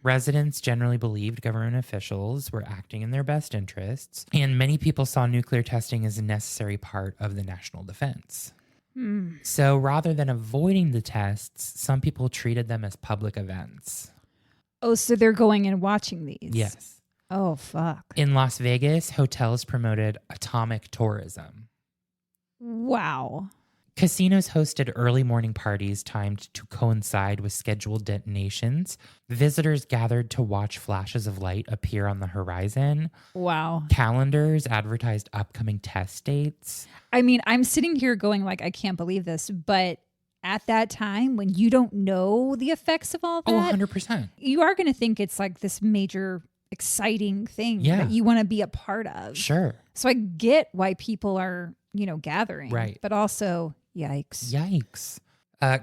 Residents generally believed government officials were acting in their best interests, and many people saw nuclear testing as a necessary part of the national defense. So rather than avoiding the tests, some people treated them as public events. Oh, so they're going and watching these? Yes. Oh, fuck. In Las Vegas, hotels promoted atomic tourism. Wow. Casinos hosted early morning parties timed to coincide with scheduled detonations. Visitors gathered to watch flashes of light appear on the horizon. Wow. Calendars advertised upcoming test dates. I mean, I'm sitting here going like, I can't believe this, but at that time when you don't know the effects of all that, 100%. you are going to think it's like this major exciting thing that you want to be a part of. Sure. So I get why people are, gathering. Right. But also, yikes. Yikes.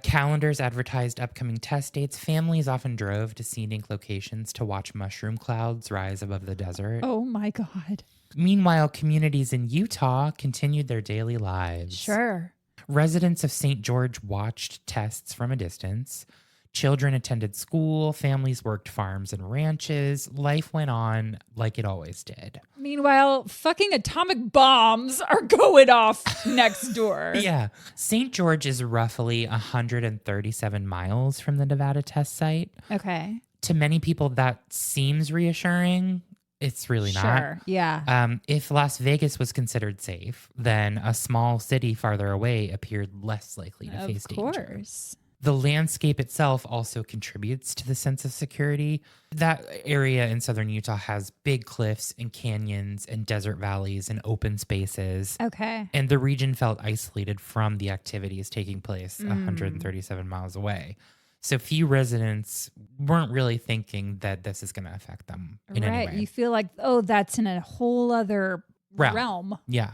Calendars advertised upcoming test dates. Families often drove to scenic locations to watch mushroom clouds rise above the desert. Oh my God. Meanwhile, communities in Utah continued their daily lives. Sure. Residents of St. George watched tests from a distance. Children attended school. Families worked farms and ranches. Life went on like it always did. Meanwhile, fucking atomic bombs are going off next door. Yeah. St. George is roughly 137 miles from the Nevada test site. Okay. To many people, that seems reassuring. It's really not. Sure. Yeah. If Las Vegas was considered safe, then a small city farther away appeared less likely to face danger. Of course. The landscape itself also contributes to the sense of security. That area in southern Utah has big cliffs and canyons and desert valleys and open spaces. Okay. And the region felt isolated from the activities taking place 137 miles away. So few residents weren't really thinking that this is going to affect them in any way. You feel like, oh, that's in a whole other realm. Yeah.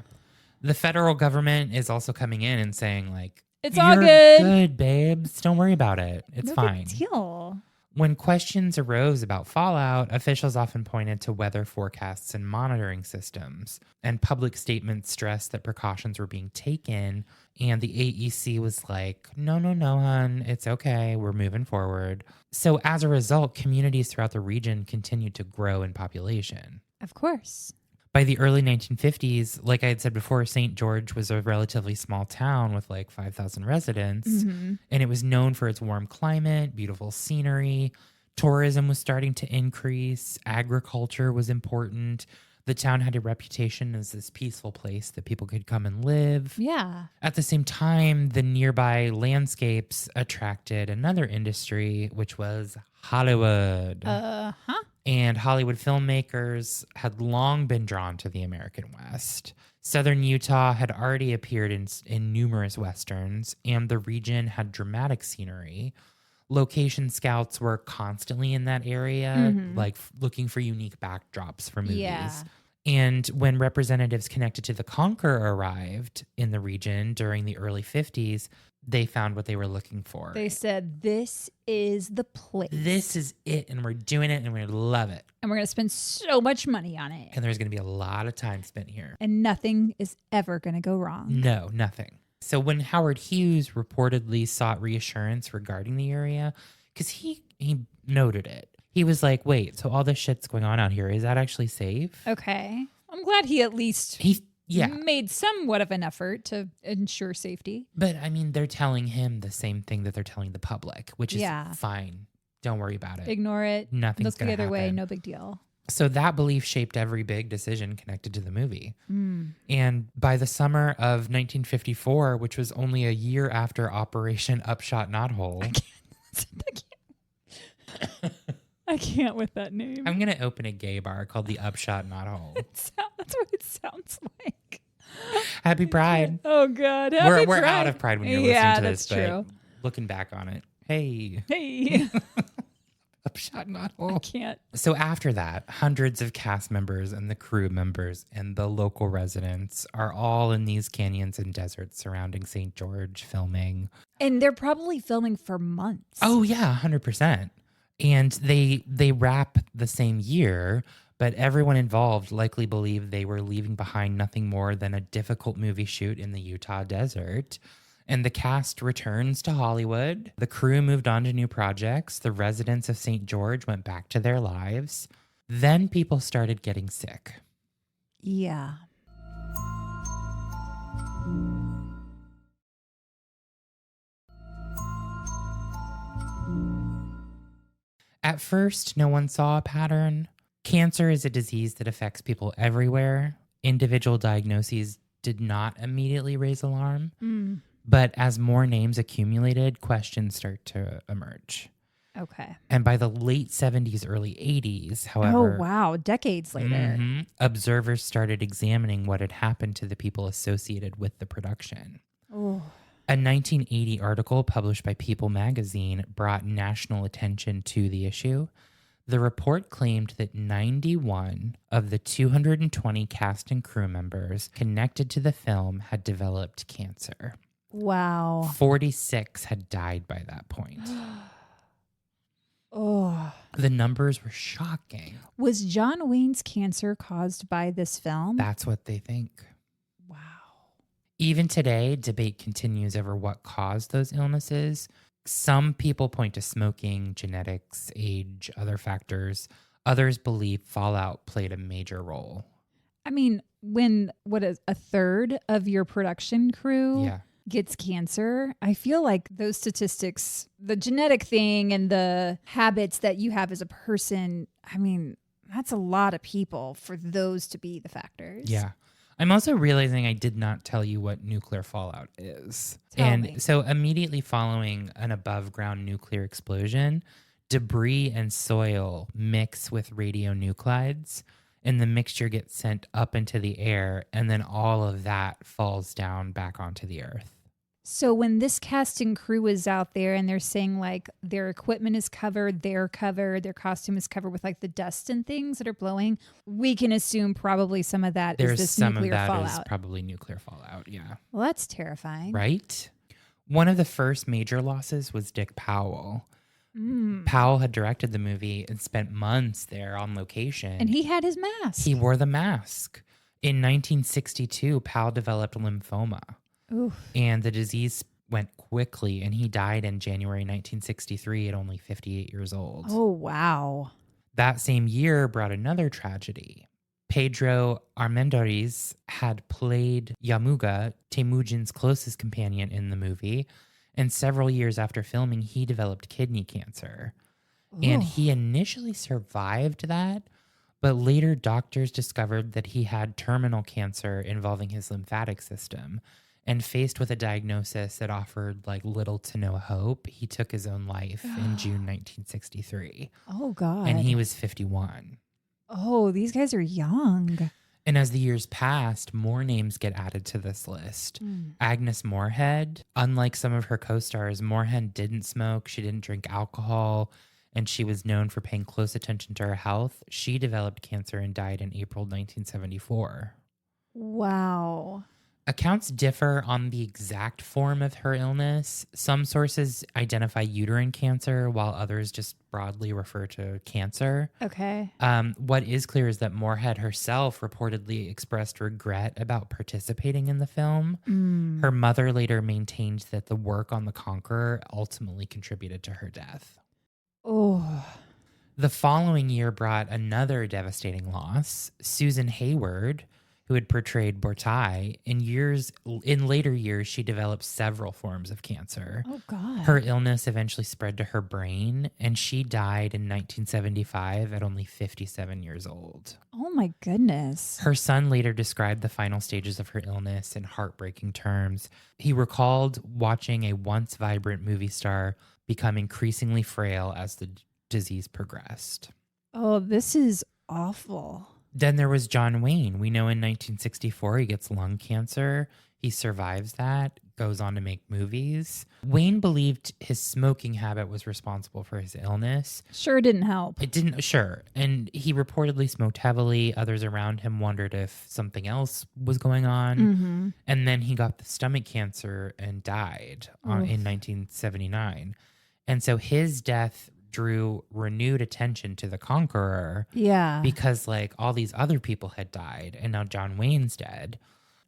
The federal government is also coming in and saying, like, it's You're all good. Good, babes. Don't worry about it. It's fine. Big deal. When questions arose about fallout, officials often pointed to weather forecasts and monitoring systems, and public statements stressed that precautions were being taken. And the AEC was like, no, hun, it's okay. We're moving forward. So as a result, communities throughout the region continued to grow in population. Of course. By the early 1950s, like I had said before, St. George was a relatively small town with like 5,000 residents, and it was known for its warm climate, beautiful scenery. Tourism was starting to increase. Agriculture was important. The town had a reputation as this peaceful place that people could come and live. Yeah. At the same time, the nearby landscapes attracted another industry, which was Hollywood. And Hollywood filmmakers had long been drawn to the American West. Southern Utah had already appeared in numerous westerns, and the region had dramatic scenery. Location scouts were constantly in that area, like looking for unique backdrops for movies. Yeah. And when representatives connected to the Conqueror arrived in the region during the early 50s, they found what they were looking for. They said, this is the place. This is it, and we're doing it, and we love it. And we're going to spend so much money on it. And there's going to be a lot of time spent here. And nothing is ever going to go wrong. No, nothing. So when Howard Hughes reportedly sought reassurance regarding the area, because he noted it. He was like, wait, so all this shit's going on out here, is that actually safe? Okay. I'm glad he at least made somewhat of an effort to ensure safety. But I mean, they're telling him the same thing that they're telling the public, which is fine. Don't worry about it. Ignore it. Nothing's going to happen. Look the other way. No big deal. So that belief shaped every big decision connected to the movie. And by the summer of 1954, which was only a year after Operation Upshot Knothole. I can't with that name. I'm going to open a gay bar called the Upshot Not Hole. That's what it sounds like. Happy Pride. Oh, God. Happy We're Pride. out of Pride when you're listening to this, that's true. but looking back on it, hey. Hey. Upshot Not I Hole. can't. So after that, hundreds of cast members and the crew members and the local residents are all in these canyons and deserts surrounding St. George filming. And they're probably filming for months. Oh, yeah, 100%. And they wrap the same year, but everyone involved likely believed they were leaving behind nothing more than a difficult movie shoot in the Utah desert. And the cast returns to Hollywood. The crew moved on to new projects. The residents of St. George went back to their lives. Then people started getting sick. Yeah. At first, no one saw a pattern. Cancer is a disease that affects people everywhere. Individual diagnoses did not immediately raise alarm. But as more names accumulated, questions start to emerge. Okay. And by the late 70s, early 80s, however... Oh, wow. Decades later. Observers started examining what had happened to the people associated with the production. Oh. A 1980 article published by People magazine brought national attention to the issue. The report claimed that 91 of the 220 cast and crew members connected to the film had developed cancer. Wow. 46 had died by that point. Oh. The numbers were shocking. Was John Wayne's cancer caused by this film? That's what they think. Wow. Even today, debate continues over what caused those illnesses. Some people point to smoking, genetics, age, other factors. Others believe fallout played a major role. I mean, when a third of your production crew Yeah. gets cancer, I feel like those statistics, the genetic thing and the habits that you have as a person, I mean, that's a lot of people for those to be the factors. Yeah. I'm also realizing I did not tell you what nuclear fallout is. Tell me. So immediately following an above ground nuclear explosion, debris and soil mix with radionuclides, and the mixture gets sent up into the air, and then all of that falls down back onto the earth. So when this cast and crew is out there and they're saying like their equipment is covered, they're covered, their costume is covered with like the dust and things that are blowing, we can assume probably some of that is this some nuclear of that fallout. is probably nuclear fallout, yeah. Well, that's terrifying. Right? One of the first major losses was Dick Powell. Powell had directed the movie and spent months there on location. And he had his mask. He wore the mask. In 1962, Powell developed lymphoma. Oof. And the disease went quickly, and he died in January 1963 at only 58 years old. Oh, wow. That same year brought another tragedy. Pedro Armendariz had played Yamuga, Temujin's closest companion in the movie, and several years after filming, he developed kidney cancer. And he initially survived that, but later doctors discovered that he had terminal cancer involving his lymphatic system. And faced with a diagnosis that offered like little to no hope, he took his own life in June 1963. Oh, God. And he was 51. Oh, these guys are young. And as the years passed, more names get added to this list. Agnes Moorehead, unlike some of her co-stars, Moorehead didn't smoke, she didn't drink alcohol, and she was known for paying close attention to her health. She developed cancer and died in April 1974. Wow. Accounts differ on the exact form of her illness. Some sources identify uterine cancer, while others just broadly refer to cancer. Okay. What is clear is that Moorehead herself reportedly expressed regret about participating in the film. Her mother later maintained that the work on The Conqueror ultimately contributed to her death. Oh. The following year brought another devastating loss. Susan Hayward, who had portrayed Bortai, in later years, she developed several forms of cancer. Oh, God. Her illness eventually spread to her brain, and she died in 1975 at only 57 years old. Oh, my goodness. Her son later described the final stages of her illness in heartbreaking terms. He recalled watching a once vibrant movie star become increasingly frail as the disease progressed. Oh, this is awful. Then there was John Wayne. We know in 1964 he gets lung cancer. He survives that, goes on to make movies. Wayne believed his smoking habit was responsible for his illness. Sure didn't help. It didn't, sure. And he reportedly smoked heavily. Others around him wondered if something else was going on. Mm-hmm. And then he got the stomach cancer and died in 1979. And so his death drew renewed attention to the Conqueror. Yeah. Because like all these other people had died and now John Wayne's dead.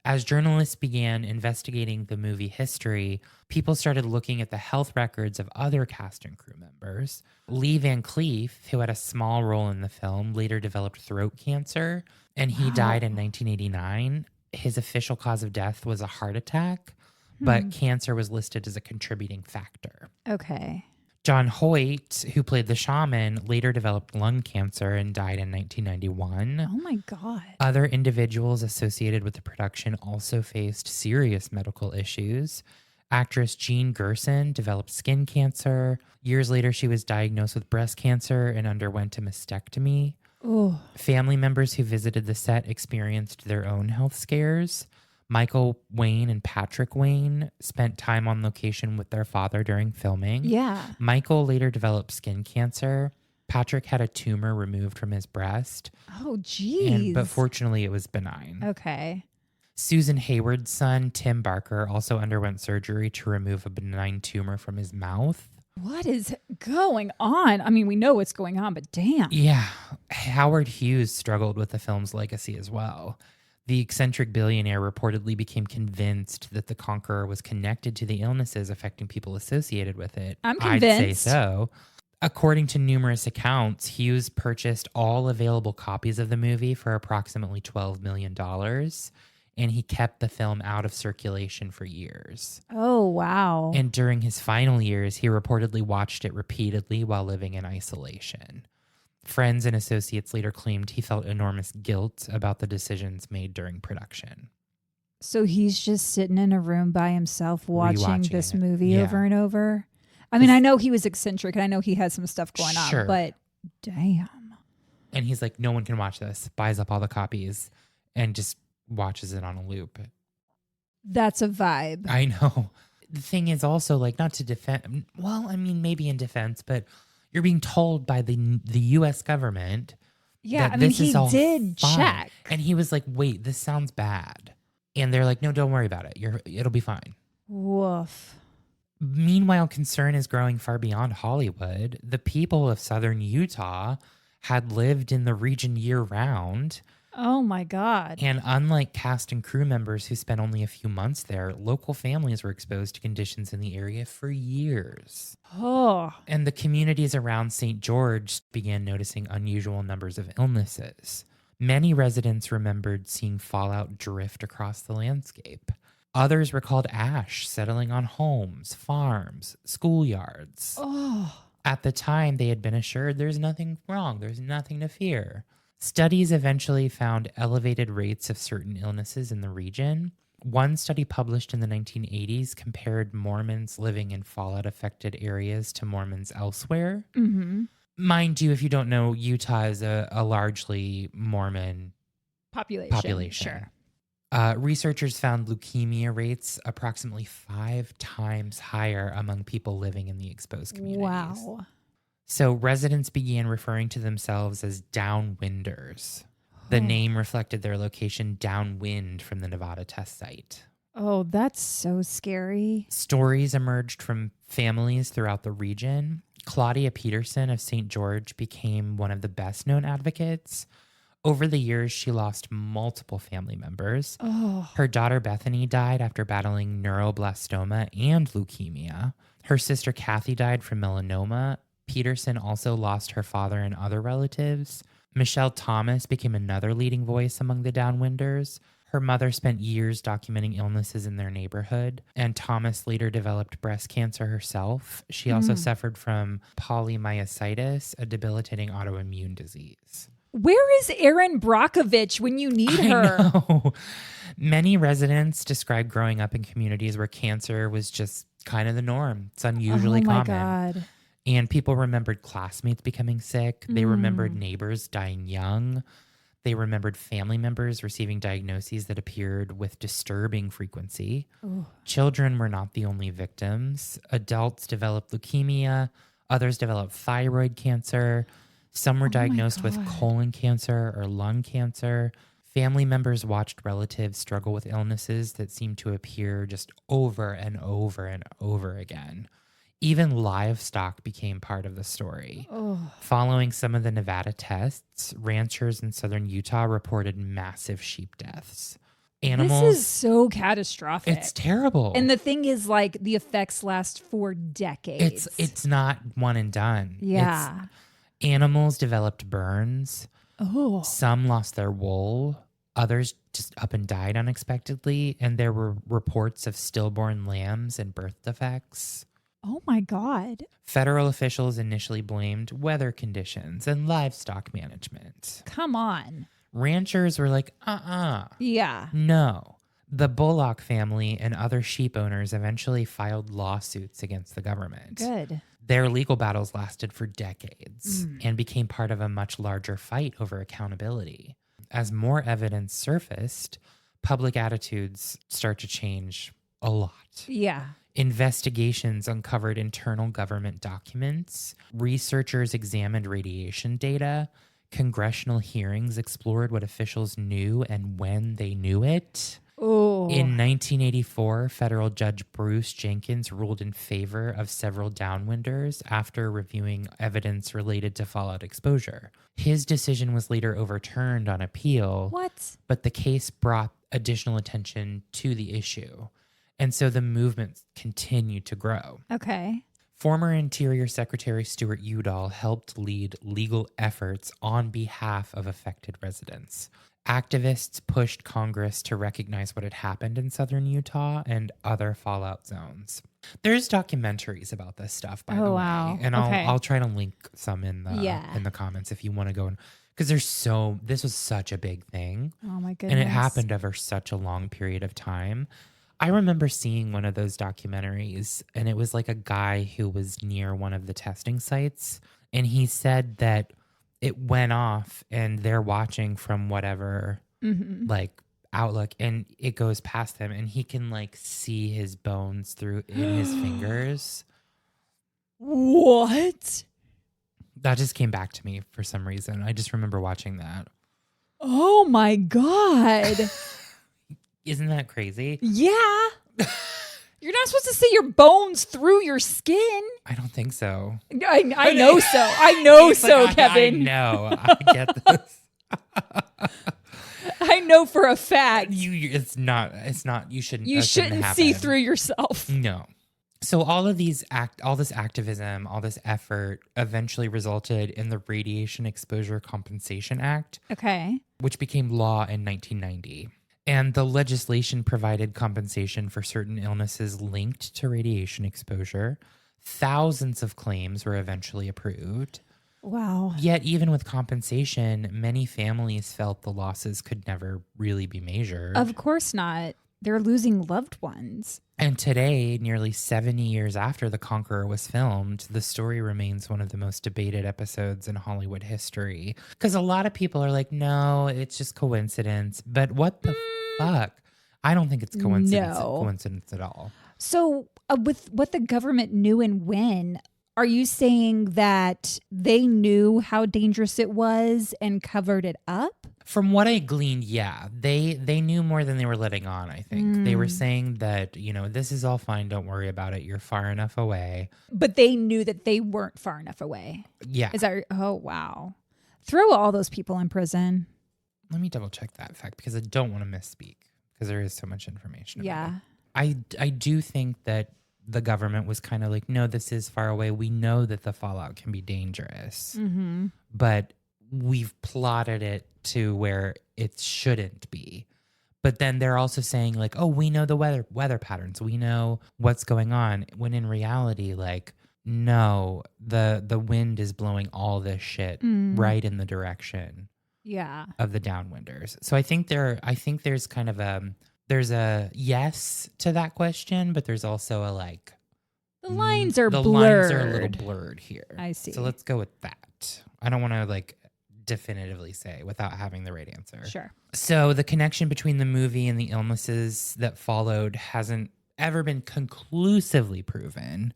As journalists began investigating the movie history, people started looking at the health records of other cast and crew members. Lee Van Cleef, who had a small role in the film, later developed throat cancer, and he died in 1989. His official cause of death was a heart attack, but cancer was listed as a contributing factor. Okay. John Hoyt, who played the shaman, later developed lung cancer and died in 1991. Oh my God. Other individuals associated with the production also faced serious medical issues. Actress Jean Gerson developed skin cancer. Years later, she was diagnosed with breast cancer and underwent a mastectomy. Oh. Family members who visited the set experienced their own health scares. Michael Wayne and Patrick Wayne spent time on location with their father during filming. Yeah. Michael later developed skin cancer. Patrick had a tumor removed from his breast. Oh, geez. But fortunately, it was benign. Okay. Susan Hayward's son, Tim Barker, also underwent surgery to remove a benign tumor from his mouth. What is going on? I mean, we know what's going on, but damn. Yeah. Howard Hughes struggled with the film's legacy as well. The eccentric billionaire reportedly became convinced that the Conqueror was connected to the illnesses affecting people associated with it. I'm convinced. I'd say so. According to numerous accounts, Hughes purchased all available copies of the movie for approximately $12 million, and he kept the film out of circulation for years. Oh, wow. And during his final years, he reportedly watched it repeatedly while living in isolation. Friends and associates later claimed he felt enormous guilt about the decisions made during production. So he's just sitting in a room by himself watching this movie Yeah. over and over? I mean, I know he was eccentric and I know he had some stuff going Sure. on, but damn. And he's like, no one can watch this, buys up all the copies, and just watches it on a loop. That's a vibe. I know. The thing is also, like, not to defend, well, I mean, maybe in defense, but you're being told by the U.S. government Yeah, that I mean, this is he all did fine. check. And he was like, wait, this sounds bad. And they're like, no, don't worry about it. It'll be fine. Woof. Meanwhile, concern is growing far beyond Hollywood. The people of southern Utah had lived in the region year-round. Oh, my God. And unlike cast and crew members who spent only a few months there, local families were exposed to conditions in the area for years. Oh. And the communities around St. George began noticing unusual numbers of illnesses. Many residents remembered seeing fallout drift across the landscape. Others recalled ash settling on homes, farms, schoolyards. Oh. At the time, they had been assured there's nothing wrong, there's nothing to fear. Studies eventually found elevated rates of certain illnesses in the region. One study published in the 1980s compared Mormons living in fallout-affected areas to Mormons elsewhere. Mm-hmm. Mind you, if you don't know, Utah is a largely Mormon Population. Sure. Researchers found leukemia rates approximately 5 times higher among people living in the exposed communities. Wow. So residents began referring to themselves as downwinders. The name reflected their location downwind from the Nevada test site. Oh, that's so scary. Stories emerged from families throughout the region. Claudia Peterson of St. George became one of the best known advocates. Over the years, she lost multiple family members. Oh. Her daughter Bethany died after battling neuroblastoma and leukemia. Her sister Kathy died from melanoma. Peterson also lost her father and other relatives. Michelle Thomas became another leading voice among the downwinders. Her mother spent years documenting illnesses in their neighborhood, and Thomas later developed breast cancer herself. She also suffered from polymyositis, a debilitating autoimmune disease. Where is Erin Brockovich when you need her? I know. Many residents describe growing up in communities where cancer was just kind of the norm. It's unusually common. Oh my God. And people remembered classmates becoming sick. They remembered neighbors dying young. They remembered family members receiving diagnoses that appeared with disturbing frequency. Ooh. Children were not the only victims. Adults developed leukemia. Others developed thyroid cancer. Some were diagnosed with colon cancer or lung cancer. Family members watched relatives struggle with illnesses that seemed to appear just over and over and over again. Even livestock became part of the story. Oh. Following some of the Nevada tests, ranchers in southern Utah reported massive sheep deaths. Animals. This is so catastrophic. It's terrible. And the thing is, like, the effects last for decades. It's not one and done. Yeah. Animals developed burns. Oh. Some lost their wool. Others just up and died unexpectedly. And there were reports of stillborn lambs and birth defects. Oh my God. Federal officials initially blamed weather conditions and livestock management. Come on. Ranchers were like, Yeah. no. The Bullock family and other sheep owners eventually filed lawsuits against the government. Good. Their legal battles lasted for decades and became part of a much larger fight over accountability. As more evidence surfaced, public attitudes start to change a lot. Yeah. Investigations uncovered internal government documents. Researchers examined radiation data. Congressional hearings explored what officials knew and when they knew it. Oh. In 1984, federal judge Bruce Jenkins ruled in favor of several downwinders after reviewing evidence related to fallout exposure. His decision was later overturned on appeal. What? But the case brought additional attention to the issue. And so the movement continued to grow. Okay. Former Interior Secretary Stuart Udall helped lead legal efforts on behalf of affected residents. Activists pushed Congress to recognize what had happened in southern Utah and other fallout zones. There's documentaries about this stuff, by the way. Wow. And Okay. I'll try to link some in the comments if you want to go. Because this was such a big thing. Oh my goodness. And it happened over such a long period of time. I remember seeing one of those documentaries, and it was like a guy who was near one of the testing sites. And he said that it went off and they're watching from whatever like outlook, and it goes past him and he can like see his bones through in his fingers. What? That just came back to me for some reason. I just remember watching that. Oh my God. Isn't that crazy? Yeah. You're not supposed to see your bones through your skin. I don't think so. I know so. I know He's so, like, Kevin. I know. I get this. I know for a fact. It's not. You shouldn't. You shouldn't see through yourself. No. So all this activism, all this effort eventually resulted in the Radiation Exposure Compensation Act, Okay. which became law in 1990. And the legislation provided compensation for certain illnesses linked to radiation exposure. Thousands of claims were eventually approved. Wow. Yet even with compensation, many families felt the losses could never really be measured. Of course not. They're losing loved ones. And today, nearly 70 years after The Conqueror was filmed, the story remains one of the most debated episodes in Hollywood history. Because a lot of people are like, no, it's just coincidence. But what the fuck? I don't think it's coincidence at all. So with what the government knew and when, are you saying that they knew how dangerous it was and covered it up? From what I gleaned, yeah, they knew more than they were letting on, I think. They were saying that, this is all fine. Don't worry about it. You're far enough away. But they knew that they weren't far enough away. Yeah. Is that, oh, wow. Throw all those people in prison. Let me double check that fact because I don't want to misspeak because there is so much information about Yeah. it. I do think that the government was kind of like, no, this is far away. We know that the fallout can be dangerous, but we've plotted it to where it shouldn't be. But then they're also saying like, oh, we know the weather patterns. We know what's going on. When in reality, like, no, the wind is blowing all this shit right in the direction of the downwinders. So I think there's kind of there's a yes to that question, but there's also a like, The lines are the blurred. lines are a little blurred here. I see. So let's go with that. I don't want to like definitively say without having the right answer. Sure. So the connection between the movie and the illnesses that followed hasn't ever been conclusively proven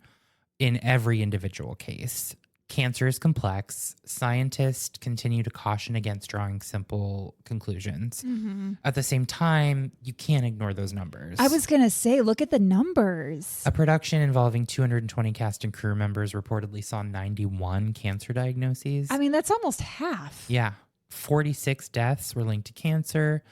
in every individual case. Cancer is complex. Scientists continue to caution against drawing simple conclusions. Mm-hmm. At the same time, you can't ignore those numbers. I was going to say, look at the numbers. A production involving 220 cast and crew members reportedly saw 91 cancer diagnoses. I mean, that's almost half. Yeah. 46 deaths were linked to cancer.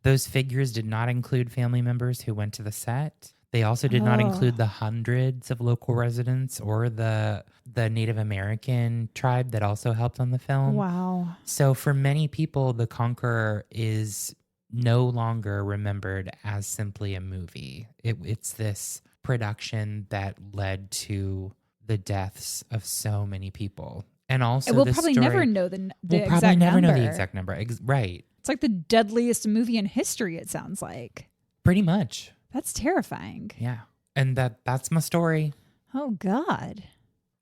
Those figures did not include family members who went to the set. They also did not include the hundreds of local residents or the Native American tribe that also helped on the film. Wow. So for many people, The Conqueror is no longer remembered as simply a movie. It's this production that led to the deaths of so many people. And also we'll probably never know the we'll exact probably never number. know the exact number. Right. It's like the deadliest movie in history, it sounds like. Pretty much. That's terrifying. Yeah. And that's my story. Oh, God.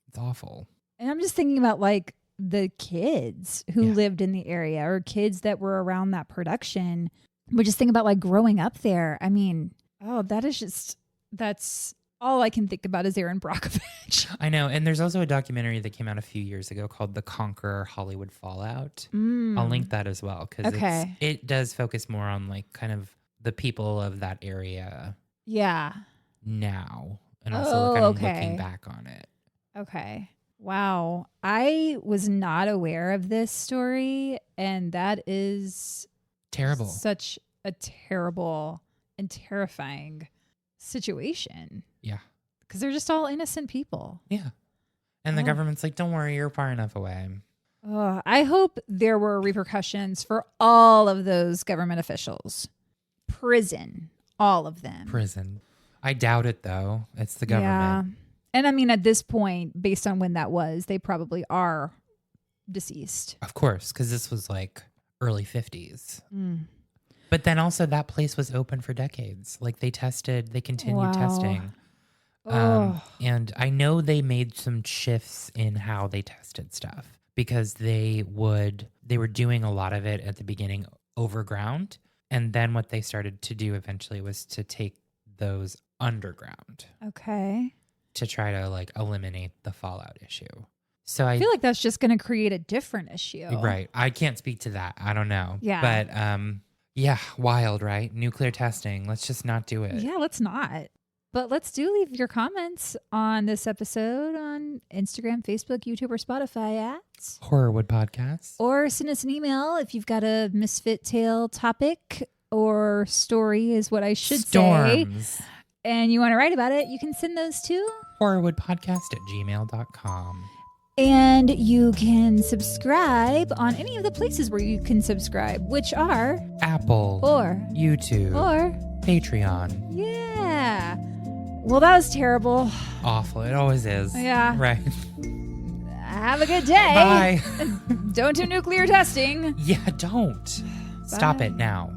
It's awful. And I'm just thinking about like the kids who lived in the area or kids that were around that production. But just think about like growing up there. I mean, that's all I can think about is Aaron Brockovich. I know. And there's also a documentary that came out a few years ago called The Conqueror Hollywood Fallout. I'll link that as well because it does focus more on like kind of the people of that area now and also kind of looking back on it. Okay. Wow. I was not aware of this story, and that is terrible. Such a terrible and terrifying situation. Yeah. Because they're just all innocent people. Yeah. And the government's like, don't worry, you're far enough away. I hope there were repercussions for all of those government officials. Prison. All of them. Prison. I doubt it, though. It's the government. Yeah. And I mean, at this point, based on when that was, they probably are deceased. Of course, because this was like early 50s. But then also that place was open for decades. Like they continued testing. And I know they made some shifts in how they tested stuff because they were doing a lot of it at the beginning overground. And then what they started to do eventually was to take those underground. Okay. To try to like eliminate the fallout issue. So I feel like that's just going to create a different issue. Right. I can't speak to that. I don't know. Yeah. But wild, right? Nuclear testing. Let's just not do it. Yeah, let's not. But let's leave your comments on this episode on Instagram, Facebook, YouTube, or Spotify at Horrorwood Podcast. Or send us an email if you've got a misfit tale topic or story is what I should say. And you want to write about it, you can send those to horrorwoodpodcast@gmail.com. And you can subscribe on any of the places where you can subscribe, which are Apple or YouTube or Patreon. Yeah. Well, that was terrible. Awful. It always is. Yeah. Right. Have a good day. Bye. Don't do nuclear testing. Yeah, don't. Stop it now.